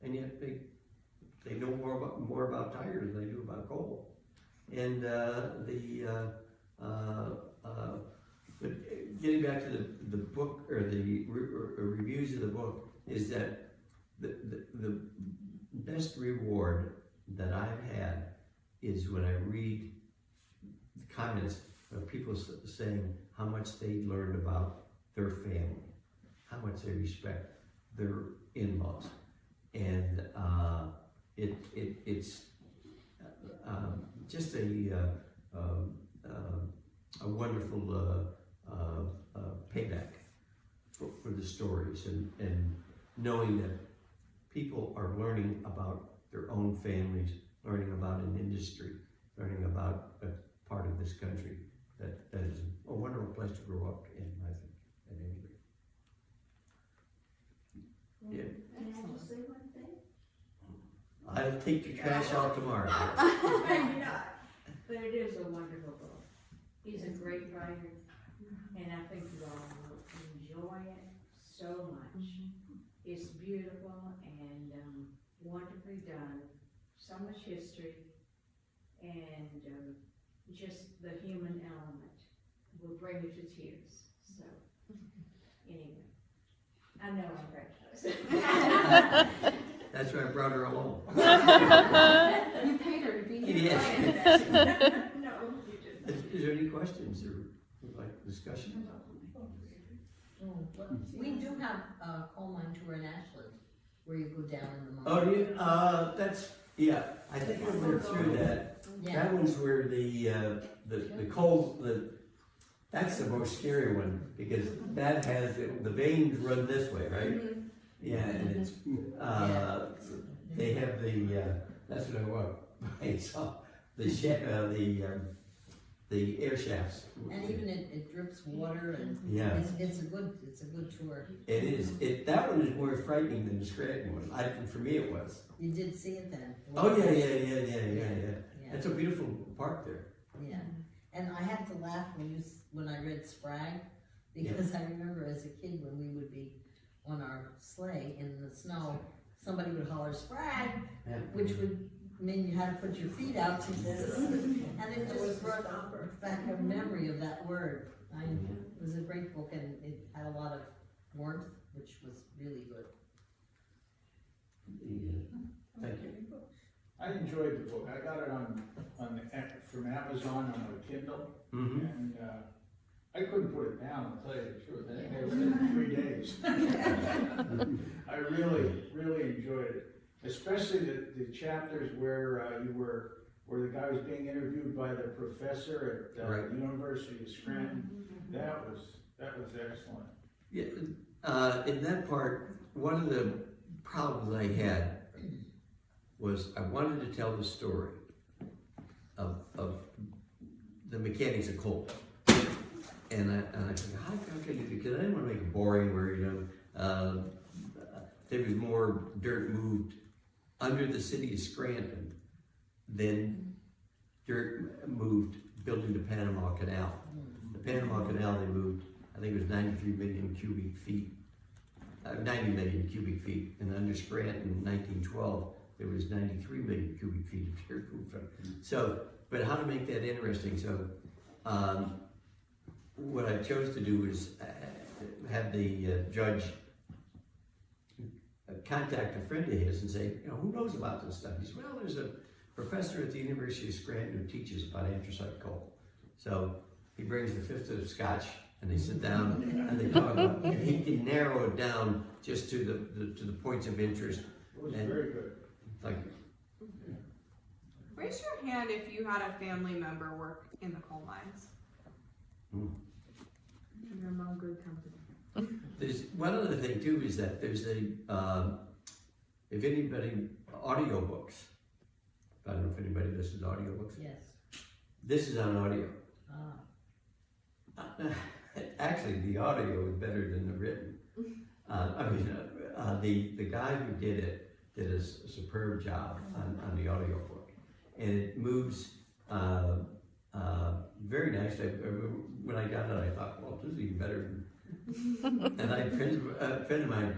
and yet they know more about tires than they do about coal. And but getting back to the book, or the reviews of the book, is that the best reward that I've had is when I read the comments of people saying how much they learned about their family, how much they respect their in-laws. And it's just a wonderful payback for the stories, and knowing that people are learning about their own families, learning about an industry, learning about a part of this country that is a wonderful place to grow up in, I think, at any rate. Yeah. Can I just say one thing? I'll take your trash out tomorrow. Maybe not. But it is a wonderful book. He's a great writer, and I think you all will enjoy it so much. It's beautiful and wonderfully done. So much history, and just the human element will bring you to tears. So, anyway, I know I'm precious. That's why I brought her along. You paid her to be here. Yes. No, you didn't. Is there any questions or like discussion? We do have a coal mine tour in Ashland, where you go down in the mine. Oh, do you? That's, yeah, I think I went through that. Yeah. That one's where the coal, that's the most scary one, because that has, the veins run this way, right? Yeah, and it's, they have that's what I want. I saw the air shafts. And even it drips water, and Yeah. it's a good tour. It is. That one is more frightening than the Scranton one. For me, it was. You did see it then? Oh yeah. That's a beautiful park there. Yeah, and I had to laugh when I read Spragg, because I remember as a kid when we would be on our sleigh in the snow, somebody would holler Spragg, which would mean you had to put your feet out to this, and it just brought back a memory of that word. It was a great book, and it had a lot of warmth, which was really good. Thank you. I enjoyed the book. I got it from Amazon on a Kindle, and I couldn't put it down, I'll tell you the truth. I think I read it in 3 days. I really enjoyed it, especially the chapters where where the guy was being interviewed by the professor at the University of Scranton. That was excellent. Yeah, in that part, one of the problems I had was I wanted to tell the story of the mechanics of coal. And I said, how can you do it? Because I didn't want to make it boring where, there was more dirt moved under the city of Scranton than dirt moved building the Panama Canal. The Panama Canal, they moved, I think it was 93 million cubic feet, 90 million cubic feet. And under Scranton in 1912, there was 93 million cubic feet of dirt moved from. So, but how to make that interesting? So, what I chose to do was have the judge contact a friend of his and say, who knows about this stuff? He said, well, there's a professor at the University of Scranton who teaches about anthracite coal. So he brings the fifth of scotch and they sit down and they talk about it. And he can narrow it down just to the points of interest. It was very good. Like, Raise your hand if you had a family member work in the coal mines. You're among good company. there's one other thing too is that there's if anybody, audiobooks. I don't know if anybody listens to audiobooks. Yes. This is on audio. Actually, the audio is better than the written. The guy who did it did a superb job on the audio book, and it moves very nicely. When I got it, I thought, well, this is even better. And a friend of mine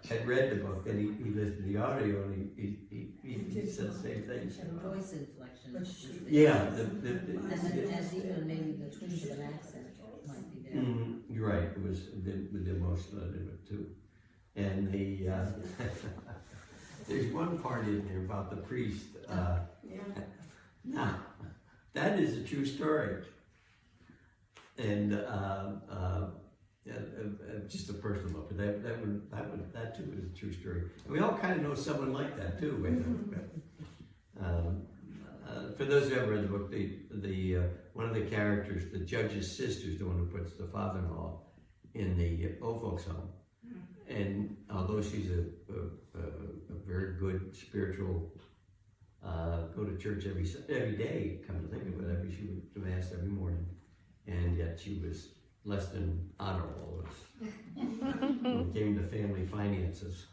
had read the book, and he listened to the audio, and he said the same thing. Voice inflection. Yeah, and even maybe the twinge of an accent might be there. You're right. It was with the emotion in it too, and there's one part in there about the priest. Now, that is a true story, and just a personal note, but that too is a true story. And we all kind of know someone like that too. For those who haven't read the book, the one of the characters, the judge's sister, is the one who puts the father-in-law in the old folks home. And although she's a very good spiritual, go to church every day, come to think of it, she went to mass every morning, and yet she was less than honorable when it came to family finances.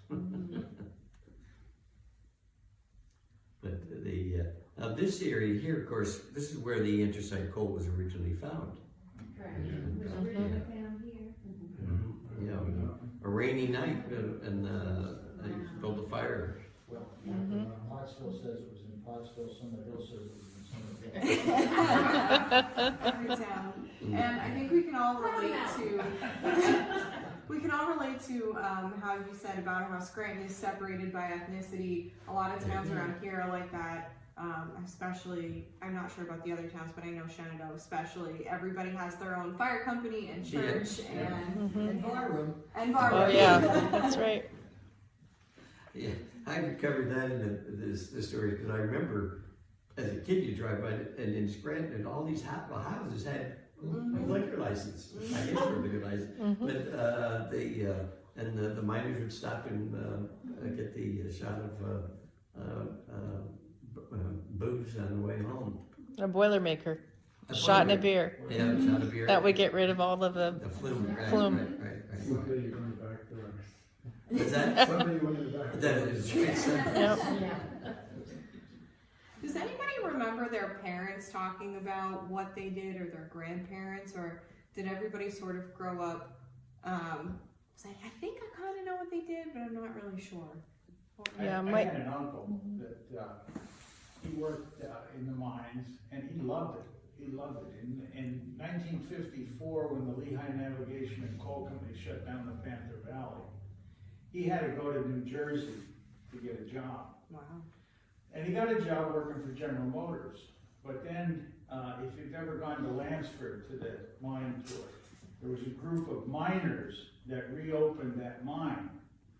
But this area here, of course, this is where the anthracite coal was originally found. Correct. It was originally found here. Yeah, a rainy night, and they built a fire. Well, Pottsville says it was in Pottsville, Somerville says it was in Somerville. Every town. And I think we can all relate to how you said about how Scranton is separated by ethnicity. A lot of towns around here are like that. Especially, I'm not sure about the other towns, but I know Shenandoah especially. Everybody has their own fire company and church And barroom. and barroom. Oh yeah, that's right. Yeah, I covered that in the story because I remember as a kid you drive by and in Scranton and all these houses had a liquor license. I guess for a liquor license, but the miners would stop and get the shot of booze on the way home. A Boilermaker. Shot in a beer. Yeah, a shot of beer. That would get rid of all of the The flume. Right, flume. Right. Someday you're going back there. Is that? Someday you're going back That there. is true. Yep. Does anybody remember their parents talking about what they did, or their grandparents, or did everybody sort of grow up saying, I think I kind of know what they did, but I'm not really sure? Yeah, I my- had an uncle that he worked in the mines, and he loved it. He loved it. In 1954, when the Lehigh Navigation and Coal Company shut down the Panther Valley, he had to go to New Jersey to get a job. Wow. And he got a job working for General Motors. But then, if you've ever gone to Lansford to the mine tour, there was a group of miners that reopened that mine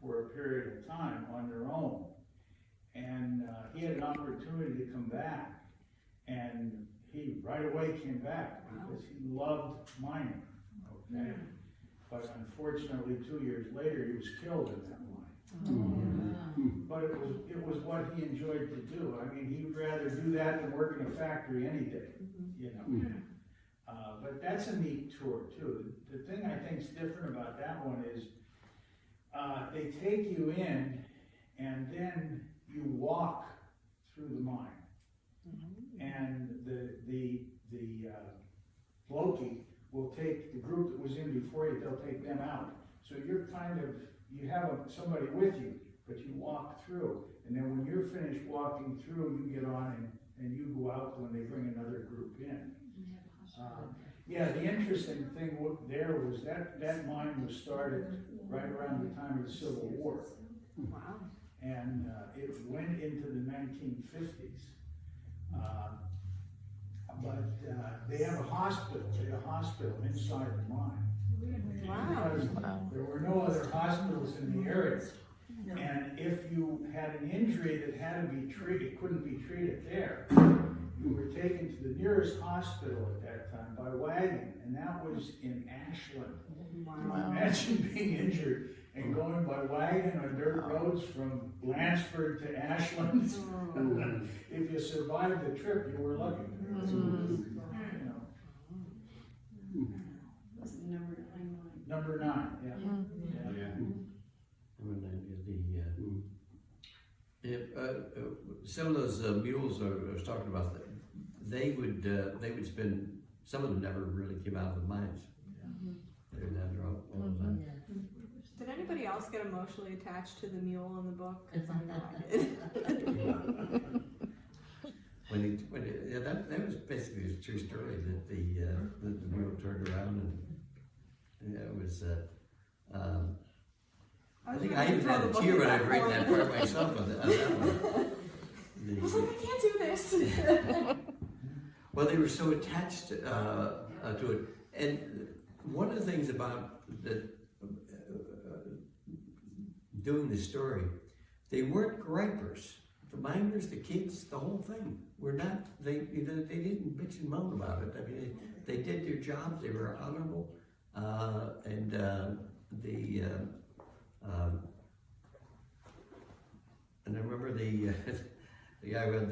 for a period of time on their own. And he had an opportunity to come back, and he right away came back because he loved mining. Okay, but unfortunately, 2 years later, he was killed in that mine. But it was what he enjoyed to do. I mean, he'd rather do that than work in a factory any day, you know. But that's a neat tour too. The thing I think is different about that one is they take you in, and then you walk through the mine. And the blokey will take the group that was in before you, they'll take them out. So you're kind of, you have somebody with you, but you walk through. And then when you're finished walking through, you get on and you go out when they bring another group in. Yeah, the interesting thing there was that mine was started right around the time of the Civil War. Wow. And it went into the 1950s. But they have a hospital. They had a hospital inside the mine. Wow. Because there were no other hospitals in the area. And if you had an injury that had to be treated, couldn't be treated there, you were taken to the nearest hospital at that time by wagon, and that was in Ashland. Wow. Imagine being injured and going by wagon on dirt roads from Lansford to Ashland. If you survived the trip, you were lucky. You know. This is number 9. Number 9, yeah. Some of those mules I was talking about, they would spend, some of them never really came out of the mines. They were down there all the time. Did anybody else get emotionally attached to the mule in the book? 'Cause I know I did. That was basically a true story that the mule turned around and it was. I think I even had a tear when I read that part myself on that one. I was like, I can't do this. Well, they were so attached to it, and one of the things about doing the story, they weren't gripers. The miners, the kids, the whole thing were not. They didn't bitch and moan about it. I mean, they did their jobs. They were honorable, and I remember the guy with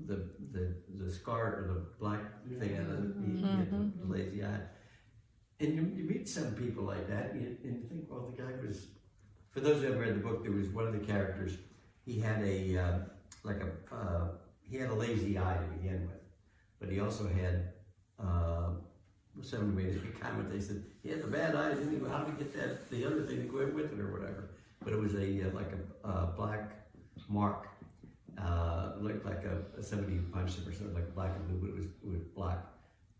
the scar or the black thing on the lazy eye. And you meet some people like that, and you think, well, the guy was. For those who haven't read the book, there was one of the characters. He had he had a lazy eye to begin with, but he also had. Someone made a comment. They said he had a bad eye. Didn't he? How did he get the other thing to go with it or whatever? But it was like a black mark. Looked like somebody punched him or something, like black and blue, but it was black.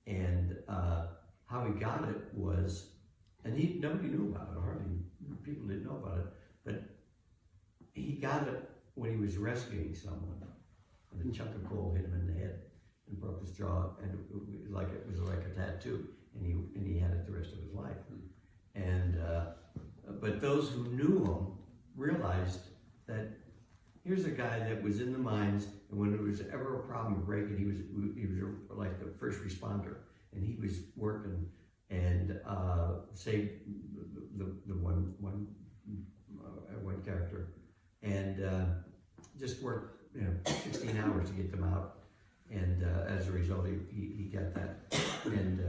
And how he got it was, and nobody knew about it, hardly people didn't know about it, but he got it when he was rescuing someone. And a chunk of coal hit him in the head and broke his jaw, and it was like a tattoo, and he had it the rest of his life. And but those who knew him realized that here's a guy that was in the mines, and when there was ever a problem breaking, he was like the first responder, and he was working and saved the one character, and just worked 16 hours to get them out, and as a result, he got that, and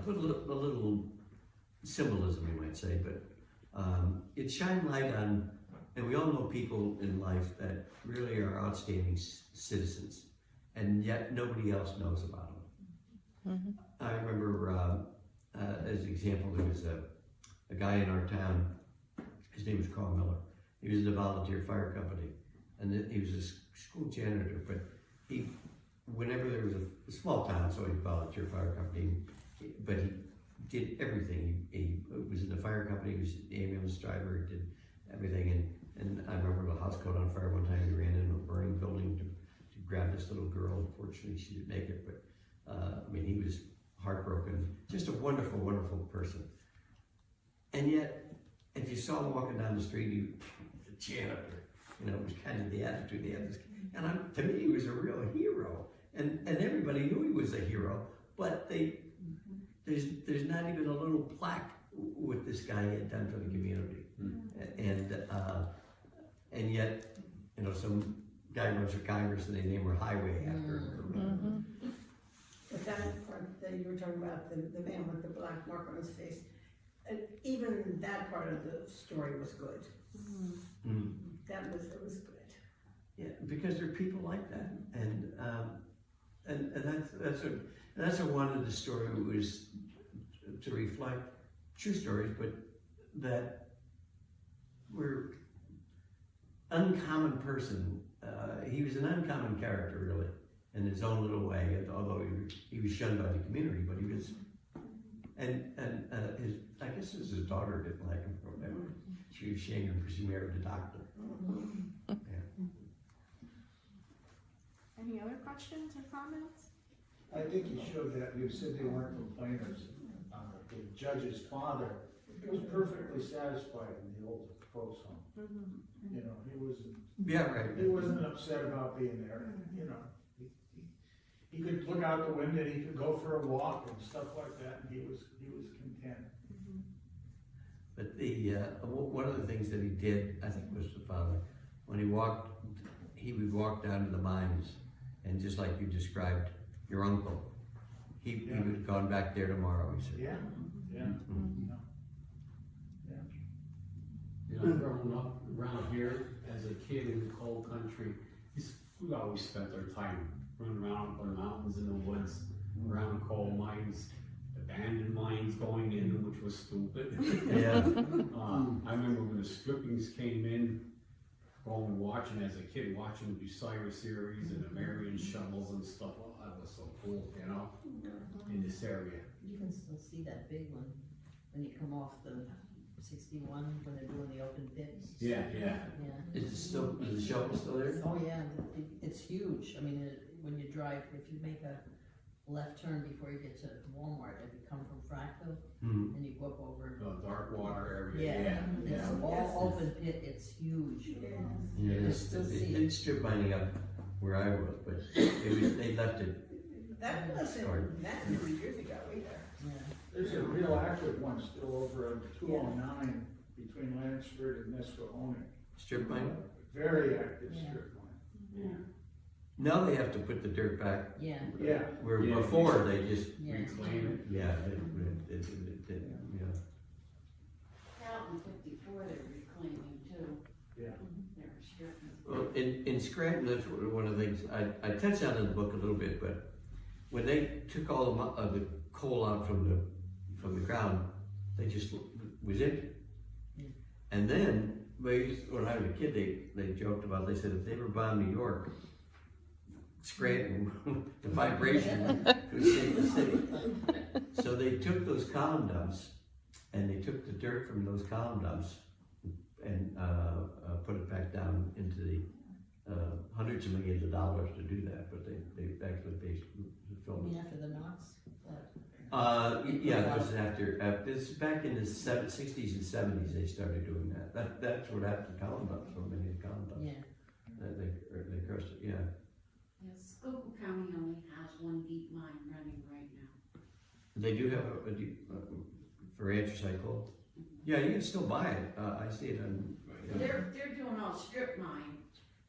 put a little symbolism, you might say, but it shined light on. And we all know people in life that really are outstanding citizens, and yet nobody else knows about them. Mm-hmm. I remember, as an example, there was a guy in our town, his name was Carl Miller. He was in the volunteer fire company, and he was a school janitor, but whenever there was a small town, so he volunteer fire company, but he did everything. He was in the fire company, he was an ambulance driver, he did everything, and I remember the house caught on fire one time. He ran into a burning building to grab this little girl. Unfortunately, she didn't make it, but I mean, he was heartbroken. Just a wonderful, wonderful person. And yet, if you saw him walking down the street, he was a janitor. It was kind of the attitude he had. And to me, he was a real hero. And everybody knew he was a hero, but there's not even a little plaque what this guy had done for the community. And yet, some guy runs for Congress and they name her highway after him. But that part that you were talking about, the man with the black mark on his face, even that part of the story was good. It was good. Yeah, because there are people like that, and that's what I wanted the story was to reflect true stories, but that we're uncommon person. He was an uncommon character, really, in his own little way. Although he was shunned by the community, but he was, and I guess his daughter didn't like him for whatever. She was ashamed of him because she married a doctor. Yeah. Any other questions or comments? I think you showed that, you said they weren't complainers. The judge's father was perfectly satisfied in the old folks home. He wasn't. Yeah, right. He wasn't upset about being there. He could look out the window, and he could go for a walk and stuff like that, and he was content. But one of the things that he did, I think, was the father, when he would walk down to the mines, and just like you described your uncle, he would have gone back there tomorrow, he said. Growing up around here as a kid in the coal country, we always spent our time running around up on the mountains in the woods, around coal mines, abandoned mines going in, which was stupid. Yeah. I remember when the strippings came in, going watching as a kid, watching the Bucyrus series and the Marion shovels and stuff. Oh, that was so cool, in this area. You can still see that big one when you come off the 61 when they're doing the open pits. Yeah. Is the shovel still there? Oh yeah, it's huge. I mean, when you drive, if you make a left turn before you get to Walmart, if you come from Frackville, Mhm. and you go up over. The dark water Yeah, area, it's all open pit, it's huge. Yeah, You still see it's strip mining up where I was, but they left it. That wasn't that many years ago either. Yeah. There's a real active one still over on 209 between Lansford and Nescahoning. Strip mining? Very active Yeah. strip mine. Now they have to put the dirt back Yeah, Yeah. where Yeah. before they just, yeah. reclaim it. yeah, Out in 54, they're reclaiming too. Yeah. They're stripping. Well, in Scranton, that's one of the things, I touched on in the book a little bit, but when they took all the coal out from the ground, they just was empty. And then, when I was a kid, they joked about, they said if they ever bomb New York, Scranton, the vibration would shake the city. So they took those column dumps, and they took the dirt from those column dumps and put it back down into the hundreds of millions of dollars to do that, but they actually paid the I film. mean, after the Knox flood. Yeah, that was after, this is back in the 60s and 70s they started doing that. That's what happened to column dumps, so many column dumps. Yeah. They crushed it, yeah. Yes, Schuylkill County only has one deep mine running right now. They do have a deep, for anthracite coal. Yeah, you can still buy it, I see it on. They're doing all strip mine.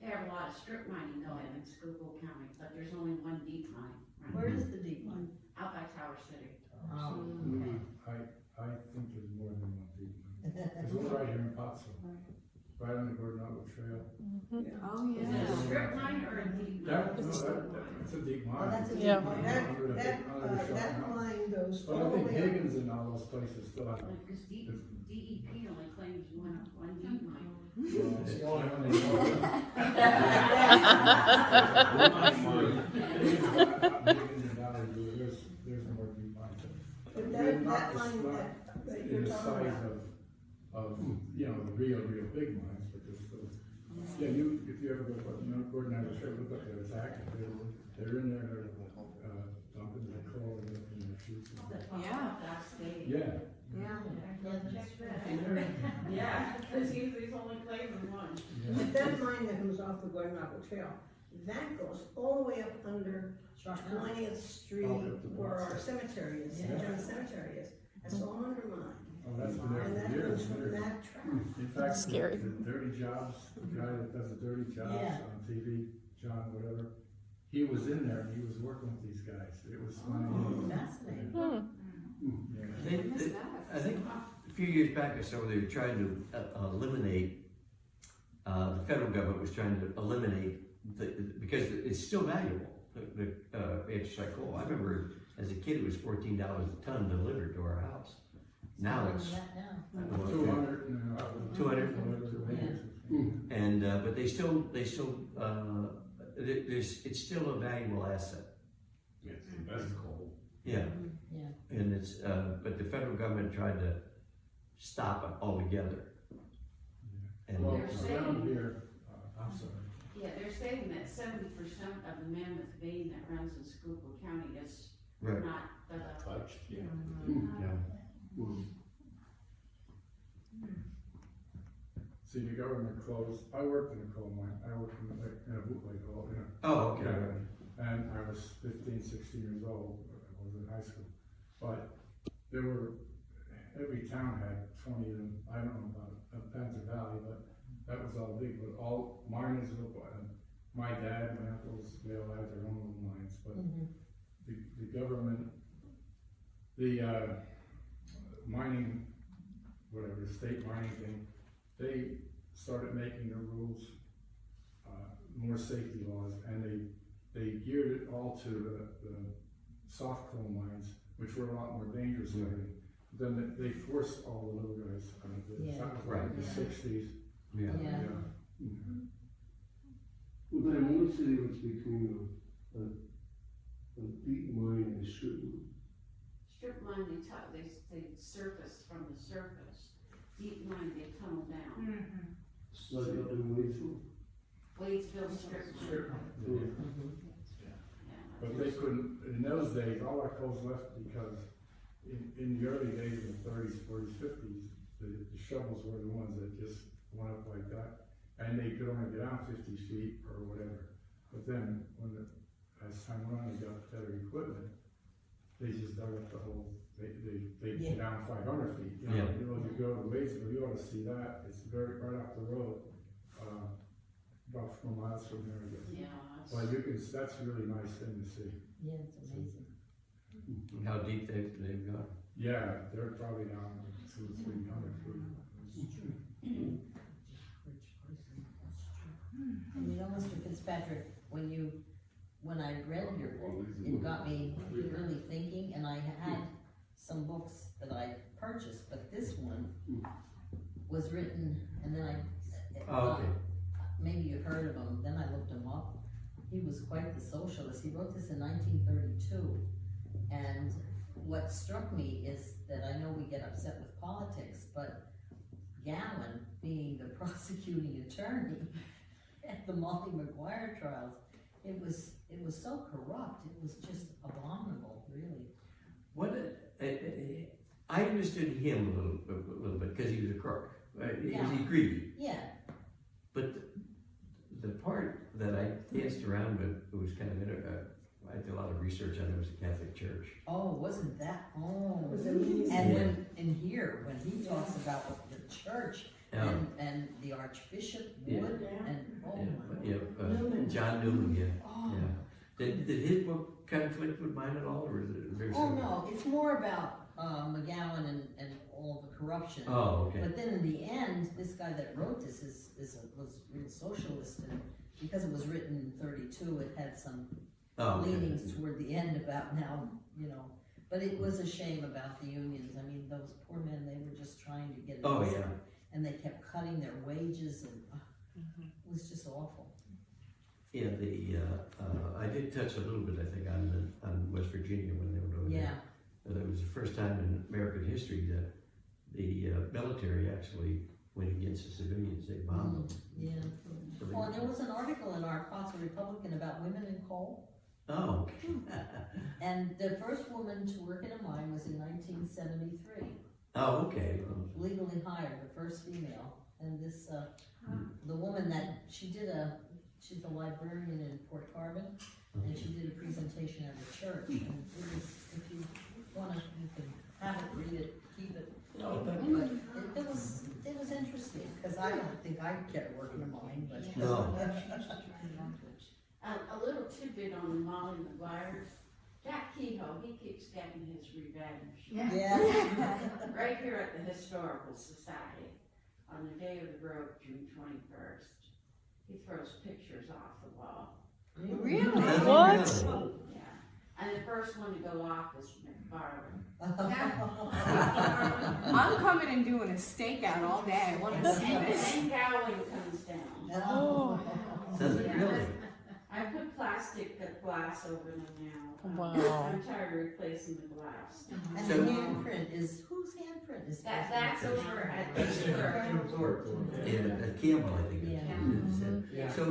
They have a lot of strip mining going in Schuylkill County, but there's only one deep mine Where running is the deep one? out by Tower City. Oh, I think there's more than one deep one. There's one right here in Pottsville, right on the Gordon Trail. Oh, Is it a strip mine or a deep mine? That's a deep Oh, mine. that's a Yeah. deep one. That line goes But all I the think way Higgins and all those places still have. Because DEP only claims one deep mine. It's the only one they know. Higgins and Valley, there's more deep mines. But They're that not line the- that in you're the talking size about. of, you know, the real big mines, but there's still. Yeah, if you ever go, Gordon has a show, look up there, it's active, they're in there, they're, dumping their coal and from their chutes. Yeah. Yeah. Yeah. Yeah, because he's only claiming one. But that line that comes off the Gordon Trail, that goes all the way up under 20th Street where our cemetery is, St. John's Cemetery is. That's all under mine. Oh, that's been there And for that years. goes from that track. In fact, Scary. the Dirty Jobs, the guy that does the Dirty Jobs Yeah. on TV, John, whatever, he was in there and he was working with these guys. It was funny. fascinating. Yeah. I think a few years back or so, they were trying to eliminate, the federal government was trying to eliminate, because it's still valuable, the anthracite coal. I remember as a kid, it was $14 a ton delivered to our house. Now it's That now. 200 and, 200. Yeah. And but they still it's still a valuable asset. Yeah, it's the best coal. Yeah. Yeah. And it's but the federal government tried to stop it altogether. And well, They're saying- around here, I'm sorry. Yeah, they're saying that 70% of the mammoth vein that runs in Schuylkill County is right. not dug up. Touched, yeah. Yeah. See, the government closed, I worked in a coal mine, I worked in a bootleg coal, Oh, okay. and I was 15, 16 years old, I was in high school. But there were, every town had 20 of them, I don't know about Panther Valley, but that was all big, but all Martinsville, and my dad, my uncles, they all had their own little mines, but the government, the mining, whatever, the state mining thing, they started making the rules, more safety laws, and they geared it all to the soft coal mines, which were a lot more dangerous already. Then they forced all the little guys out of it. Yeah. That was Right. like the 60s. Yeah. Yeah. Well, then I want to say the difference between a deep mine and a strip mine. Strip mine, they surface from the surface. Deep mine, they tunnel down. Like up in Wadesville. Wadesville strip mine. Sure. Yeah. Yeah, But they couldn't, in those days, all our coals left because in the early days in the 30s, 40s, 50s, the shovels were the ones that just went up like that. And they could only get down 50 feet or whatever. But then as time went on, they got better equipment, they just dug up the whole, they get down 500 feet. You know, you go to Waitsville, you ought to see that. It's right off the road, about 4 miles from there, I guess. Yeah. Well, that's a really nice thing to see. Yeah, it's amazing. How deep they've gone. Yeah, they're probably down 200 or 300 feet. And you know, Mr. Fitzpatrick, when I read your book, it got me really thinking, and I had some books that I purchased, but this one was written, and then maybe you heard of him, then I looked him up. He was quite the socialist. He wrote this in 1932, and what struck me is that I know we get upset with politics, but Gowan, being the prosecuting attorney at the Molly McGuire trials, it was so corrupt. It was just abominable, really. I understood him a little bit because he was a crook. He was greedy. Yeah. But the part that I danced around with, it was kind of I did a lot of research on it, was the Catholic Church. Oh, wasn't that? Oh. And when he talks about the church and the Archbishop Wood and John Newman, Oh. Did his book conflict with mine at all, or is it very Oh similar? no, it's more about McGowan and all the corruption. Oh, okay. But then in the end, this guy that wrote this was real socialist, and because it was written in 32, it had some leanings toward the end about now, you know. But it was a shame about the unions. I mean, those poor men, they were just trying to get it. And they kept cutting their wages, and it was just awful. Yeah, I did touch a little bit, I think, on West Virginia when they were over there. It was the first time in American history that the military actually went against the civilians. They bombed them. Yeah. Oh, and there was an article in our Closet Republican about women in coal. Oh. And the first woman to work in a mine was in 1973. Oh, okay. Legally hired, the first female. And this, the woman that, she's a librarian in Port Carbon, and she did a presentation at the church. And it was, if you want to, you can have it, read it, keep it. But it was interesting, because I don't think I'd get work in a mine, but. No. A little tidbit on Molly McGuire. Jack Kehoe, he keeps getting his revenge. Yeah. Right here at the Historical Society, on the day of the road, June 21st, he throws pictures off the wall. Really? What? Yeah. And the first one to go off is McFarland. I'm coming and doing a stakeout all day. I want to see this. And Gowan comes down. Oh. Does it really? I put plastic glass over them now. Wow. I'm tired of replacing the glass. And the handprint is, whose handprint is that? That's over at the Yeah, at Campbell, I think. Yeah. So,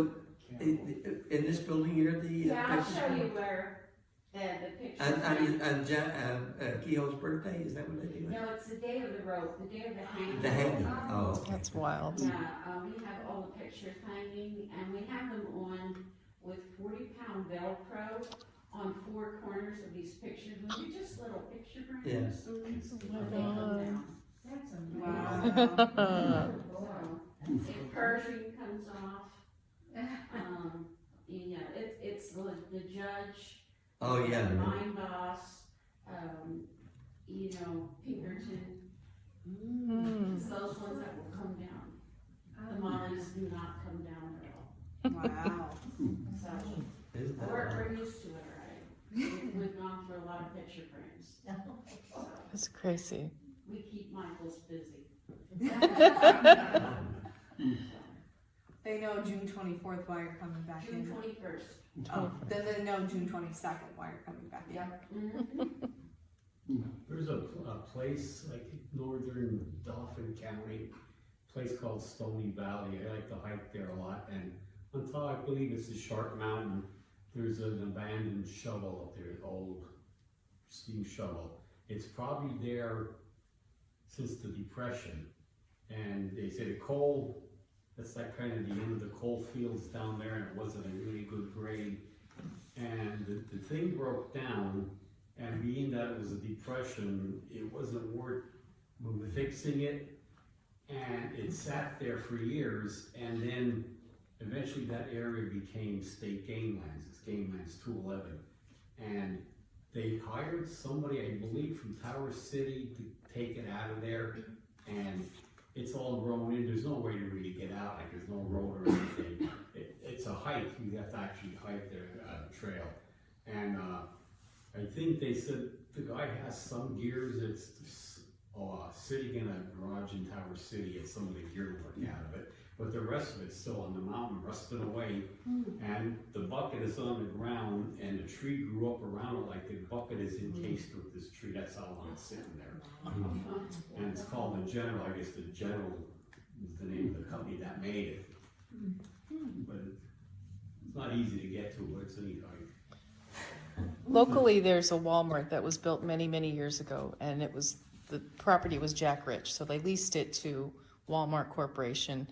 in this building here, Yeah, I'll show you where the picture. on Kehoe's birthday, is that what they do? No, it's the day of the rope, the day of the hanging. The hanging, oh. Okay. That's wild. Yeah, we have all the pictures hanging, and we have them on with 40-pound Velcro on 4 corners of these pictures, which are just little picture frames. Yes. They come down. That's Wow. So, if Pershing comes off, you know, it's the judge. Oh, yeah. The mine boss, you know, Pinkerton. It's those ones that will come down. The Mollies do not come down at all. Wow. So, Isn't that we're used to it already. We've gone through a lot of picture frames. So, That's crazy. we keep Michaels busy. They know June 24th why you're coming back June in. 21st. Oh, then they know June 22nd why you're coming back in. Mm-hmm. There's a place like northern Dauphin County, place called Stony Valley. I like to hike there a lot, and on top I believe it's the Shark Mountain there's an abandoned shovel up there, old steam shovel. It's probably there since the Depression. And they say the coal, that's that kind of the end of the coal fields down there, and it wasn't a really good grade. And the thing broke down, and being that it was a Depression, it wasn't worth fixing it. And it sat there for years, and then eventually that area became state game lands. It's game lands 211. And they hired somebody, I believe, from Tower City to take it out of there. And it's all grown in. There's no way to really get out. Like, there's no road or anything. It's a hike. You have to actually hike the trail. And I think they said the guy has some gears that's sitting in a garage in Tower City, and some of the gear work out of it. But the rest of it's still on the mountain, rusted away. And the bucket is on the ground, and the tree grew up around it like the bucket is encased with this tree. That's how long it's sitting there. And it's called the General. I guess the General is the name of the company that made it. But it's not easy to get to, but it's a neat hike. Locally, there's a Walmart that was built many, many years ago, and the property was Jack Rich, so they leased it to Walmart Corporation.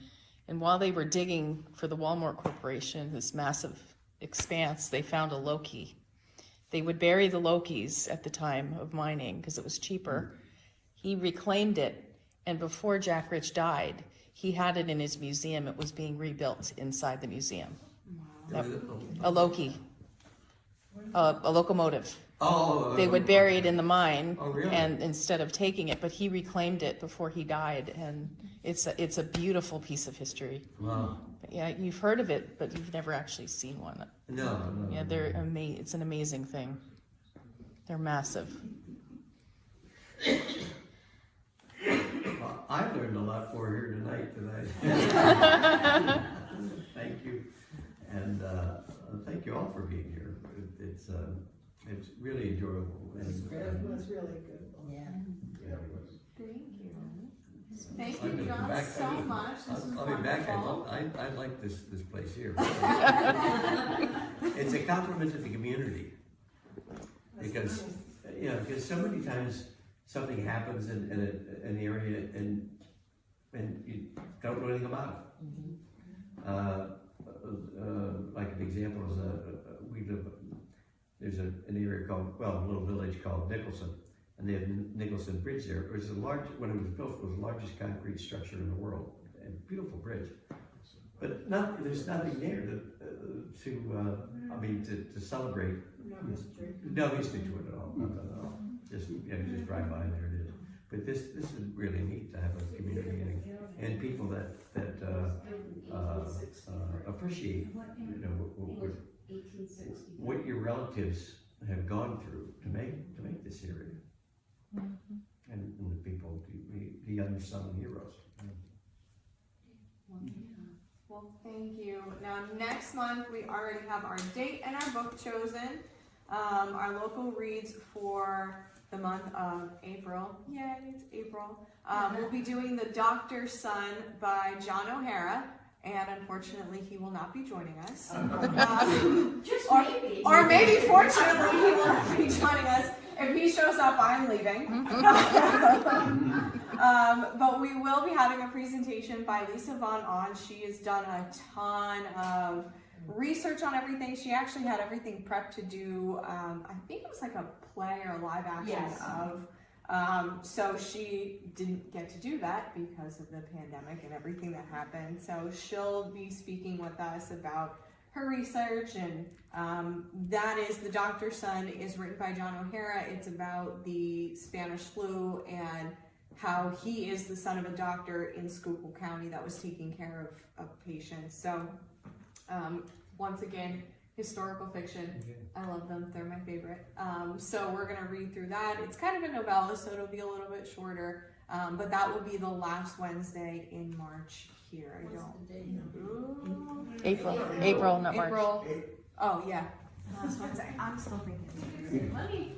And while they were digging for the Walmart Corporation, this massive expanse, they found a Loki. They would bury the Lokis at the time of mining because it was cheaper. He reclaimed it, and before Jack Rich died, he had it in his museum. It was being rebuilt inside the museum. A Loki, a locomotive. Oh. They would bury it in the mine, Oh, really? and instead of taking it, but he reclaimed it before he died, and it's a beautiful piece of history. Wow. But yeah, you've heard of it, but you've never actually seen one. No. Yeah, it's an amazing thing. They're massive. Well, I learned a lot more here tonight. Thank you, and thank you all for being here. It's really enjoyable. It was really good. Yeah. Thank I'm you, gonna come John, back. so much. This was I'll be back. wonderful. I like this place here. It's a compliment to the community, because because so many times something happens in an area and you don't know anything about it. Like an example is there's an area called, a little village called Nicholson, and they had Nicholson Bridge there. It was when it was built, it was the largest concrete structure in the world, and beautiful bridge. But there's nothing there to celebrate. No history to it at all, nothing at all. Just you just drive by and there it is. But this is really neat to have a community and people that appreciate what your relatives have gone through to make this area, and the people, the unsung heroes. Well, thank you. Now, next month, we already have our date and our book chosen. Our local reads for the month of April. Yay, it's April. We'll be doing The Doctor's Son by John O'Hara, and unfortunately, he will not be joining us. Maybe. Or maybe fortunately, he will not be joining us. If he shows up, I'm leaving. But we will be having a presentation by Lisa Von On. She has done a ton of research on everything. She actually had everything prepped to do, I think it was like a play or a live action of. So she didn't get to do that because of the pandemic and everything that happened. So she'll be speaking with us about her research, and that is The Doctor's Son is written by John O'Hara. It's about the Spanish flu and how he is the son of a doctor in Schuylkill County that was taking care of patients. So once again, historical fiction. I love them. They're my favorite. So we're going to read through that. It's kind of a novella, so it'll be a little bit shorter. But that will be the last Wednesday in March here. April, not March. April. Oh, yeah. Last Wednesday. I'm still thinking. Let me